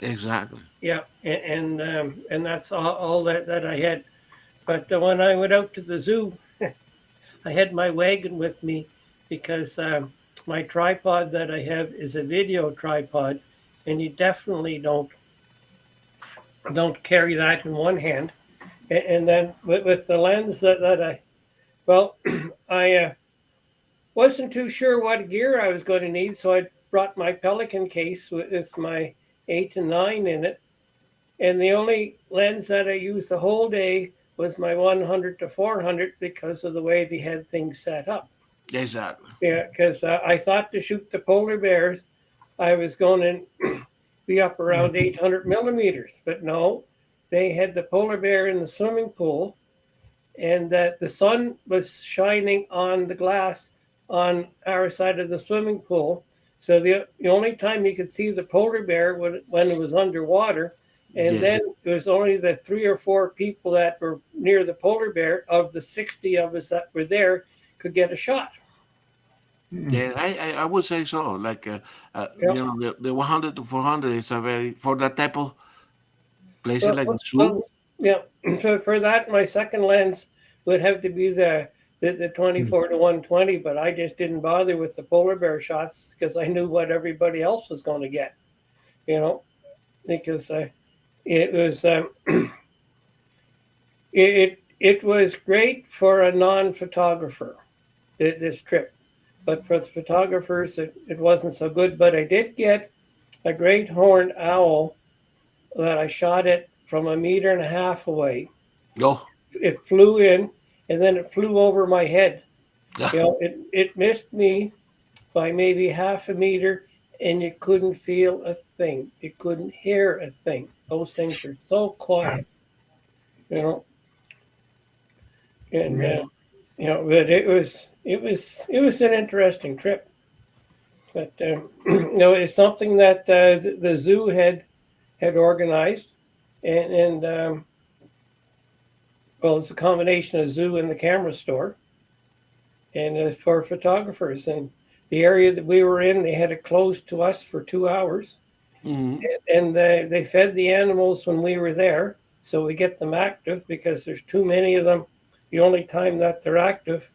exactly. Yeah, and that's all that I had. But when I went out to the zoo, I had my wagon with me, because my tripod that I have is a video tripod, and you definitely don't carry that in one hand. And then with the lens that I, well, I wasn't too sure what gear I was going to need, so I brought my Pelican case with my 8 and 9 in it. And the only lens that I used the whole day was my 100 to 400, because of the way they had things set up. Exactly. Yeah, because I thought to shoot the polar bears, I was going to be up around 800 millimeters, but no, they had the polar bear in the swimming pool, and that the sun was shining on the glass on our side of the swimming pool. So the only time you could see the polar bear when it was underwater, and Yeah. then it was only the 3 or 4 people that were near the polar bear, of the 60 of us that were there, could get a shot. Yeah, I would say so. Like you Yep. know, the 100 to 400 is a very for that type of places Well, like the well, zoo. well, yeah. So for that, my second lens would have to be the 24 to 120, but I just didn't bother with the polar bear shots because I knew what everybody else was going to get, you know, because it was it was great for a non-photographer this trip, but for the photographers it wasn't so good. But I did get a great horned owl that I shot it from a meter and a half away. Oh, It flew in and then it flew over my head. yeah. You know, it missed me by maybe half a meter and you couldn't feel a thing. You couldn't hear a thing. Those things are so quiet, you know, and Yeah. you know, but it was an interesting trip. But you know, it's something that the zoo had organized, and well, it's a combination of zoo and the camera store, and for photographers. And the area that we were in, they had it closed to us for 2 hours, Mhm. and they fed the animals when we were there, so we get them active because there's too many of them. The only time that they're active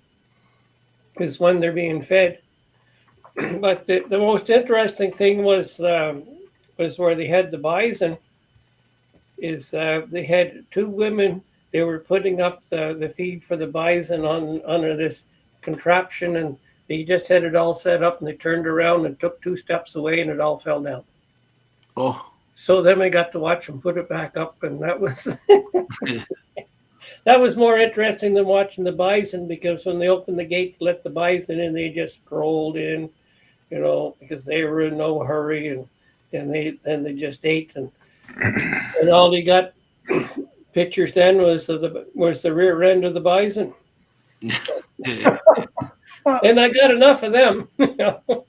is when they're being fed. But the most interesting thing was where they had the bison. Is they had two women. They were putting up the feed for the bison on under this contraption, and they just had it all set up, and they turned around and took 2 steps away, and it all fell down. Oh, So then we got to watch them put it back up, and that was that was more interesting than watching the bison because when they opened the gate to let the bison in, they just strolled in, you know, because they were in no hurry, and they just ate, and all they got pictures then was the rear end of the bison, yeah. and I got enough of them. You know?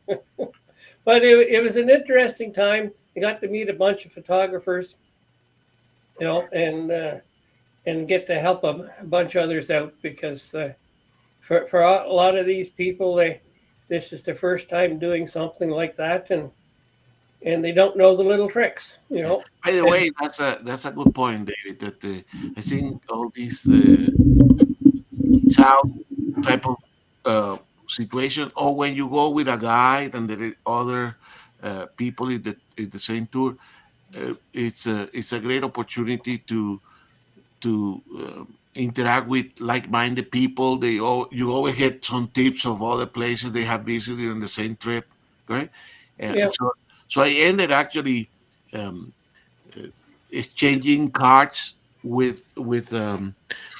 But it was an interesting time. I got to meet a bunch of photographers, you know, and get to help a bunch of others out because for a lot of these people, this is their first time doing something like that, and they don't know the little tricks, you know. By the And way, that's a good point, David. That I think all these sound type of situation, or when you go with a guide and there are other people in the same tour, it's a great opportunity to interact with like-minded people. You always get some tips of other places they have visited on the same trip, right? yeah, So I ended actually um, uh, exchanging cards with a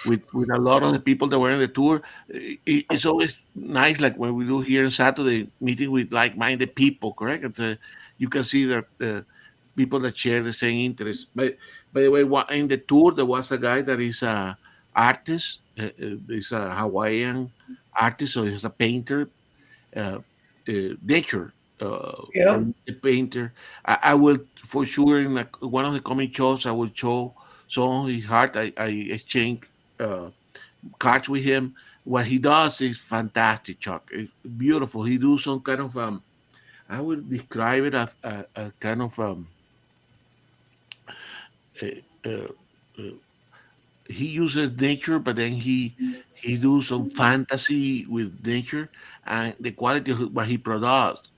lot of the people that were in the tour. It's always nice, like when we do here on Saturday, meeting with like-minded people. Correct? You can see that people that share the same interests. By the way, in the tour there was a guy that is a artist. Is a Hawaiian artist, so he's a painter, uh, nature yeah, a painter. I will for sure in one of the coming shows. I will show some of his art. I exchange uh, cards with him. What he does is fantastic, Chuck. It's beautiful. He do some kind of I will describe it as a kind of uh, uh, uh, he uses nature, but then he do some fantasy with nature, and the quality of what he produce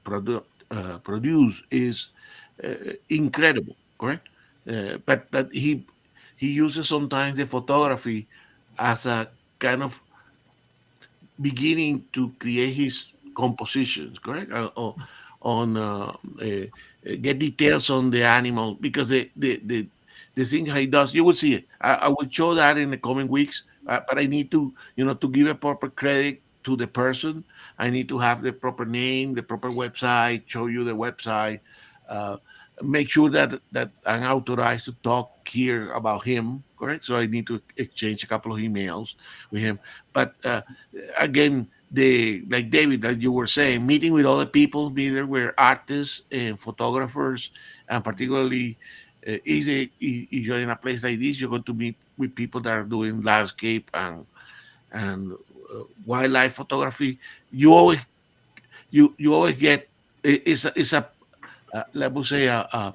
is incredible. Correct, but he uses sometimes the photography as a kind of beginning to create his compositions. Correct, on get details on the animal because the thing he does, you will see it. I will show that in the coming weeks, but I need to, to give a proper credit to the person. I need to have the proper name, the proper website, show you the website, uh, make sure that I'm authorized to talk here about him. Correct. So I need to exchange a couple of emails with him. But again, the like David, that you were saying, meeting with other people, either were artists and photographers, and particularly if you're in a place like this, you're going to meet with people that are doing landscape and wildlife photography. You always you always get it's a let me say a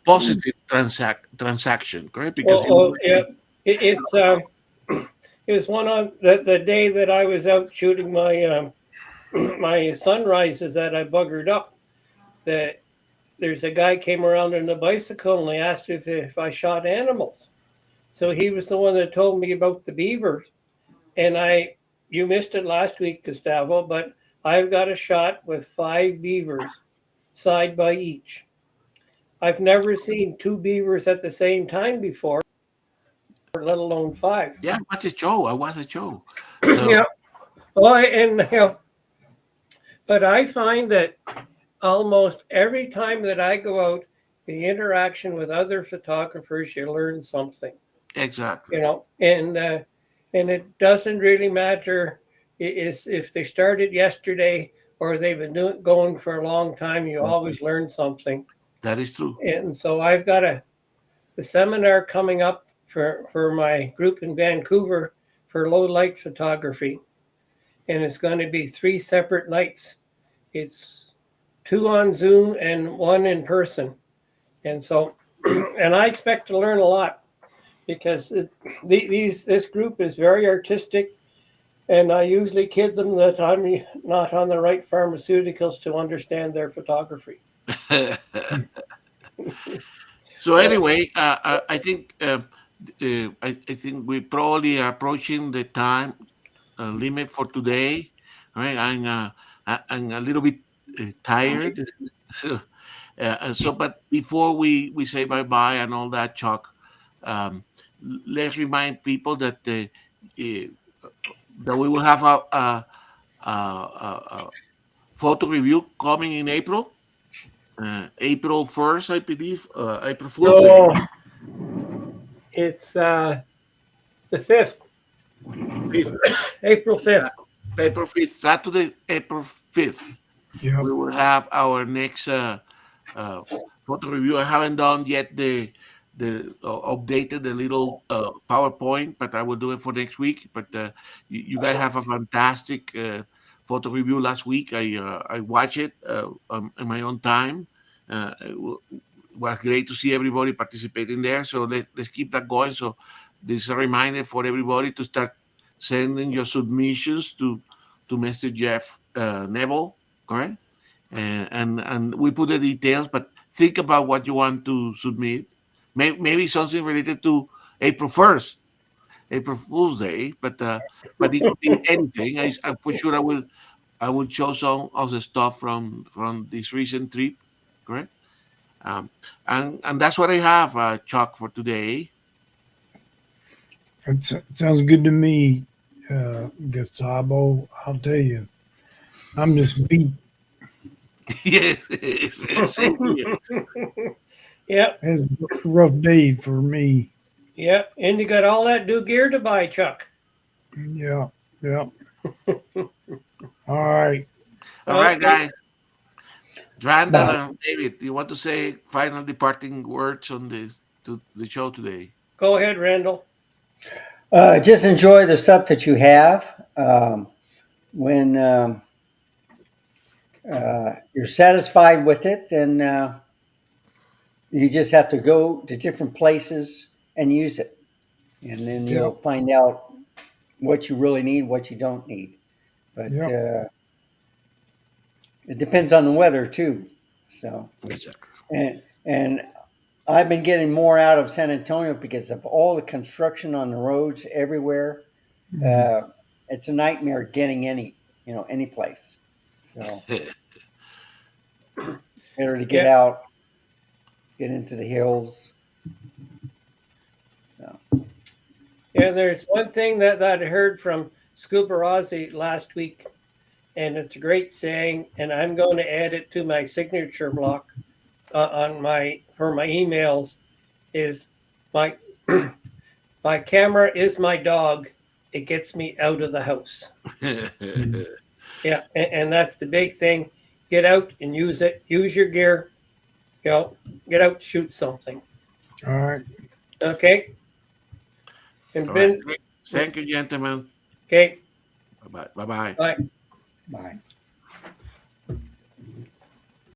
positive transaction, correct? Because Yeah, it's it was one on the day that I was out shooting my my sunrises that I buggered up. That there's a guy came around on a bicycle and I asked if I shot animals. So he was the one that told me about the beavers. And you missed it last week, Gustavo, but I've got a shot with 5 beavers side by each. I've never seen 2 beavers at the same time before, let alone 5. yeah, I watched a show. I watched a show. So, Yeah. Oh, and but I find that almost every time that I go out, the interaction with other photographers, you learn something. exactly. And it doesn't really matter is if they started yesterday or they've been going for a long time. You always learn something. That is true. And so I've got a seminar coming up for my group in Vancouver for low light photography, and it's going to be 3 separate nights. It's 2 on Zoom and 1 in person, and so and I expect to learn a lot because this group is very artistic, and I usually kid them that I'm not on the right pharmaceuticals to understand their photography. So anyway, I think I think we probably are approaching the time limit for today. Right, I'm a little bit tired. So, but before we say bye bye and all that, Chuck, let's remind people that that we will have a photo review coming in April. April 1st, I believe. April Fool's Day. So it's the 5th, 5th. April 5th. April 5th, Saturday, April 5th. Yep. We will have our next photo review. I haven't done yet the updated the little PowerPoint, but I will do it for next week. But you guys have a fantastic photo review last week. I watched it in my own time. It was great to see everybody participating there. So let's keep that going. So this is a reminder for everybody to start sending your submissions to Mr. Jeff Neville, correct? And we put the details, but think about what you want to submit. Maybe something related to April 1st, April Fool's Day, but it could be anything. I for sure I will show some of the stuff from this recent trip, correct? And that's what I have, Chuck, for today. It sounds good to me, Gustavo. I'll tell you, I'm just beat. Yes, same here. Yep, It's a rough day for me. yep. And you got all that new gear to buy, Chuck. Yeah, yeah. All right. All right, guys. Randall and David, do you want to say final departing words on this to the show today? Go ahead, Randall. Just enjoy the stuff that you have. When you're satisfied with it, then you just have to go to different places and use it. And then you'll find out what you really need, what you don't need. But it depends on the weather too. So, Exactly. and I've been getting more out of San Antonio because of all the construction on the roads everywhere. It's a nightmare getting any place. So it's better to get out, get into the hills. So Yeah, there's one thing that I heard from Scuba Rossi last week, and it's a great saying, and I'm going to add it to my signature block for my emails. Is my my camera is my dog. It gets me out of the house. Yeah, and that's the big thing. Get out and use it. Use your gear. Get out, shoot something. All right. Okay. And All Ben. right. Thank you, gentlemen. Okay. Bye bye. Bye. bye.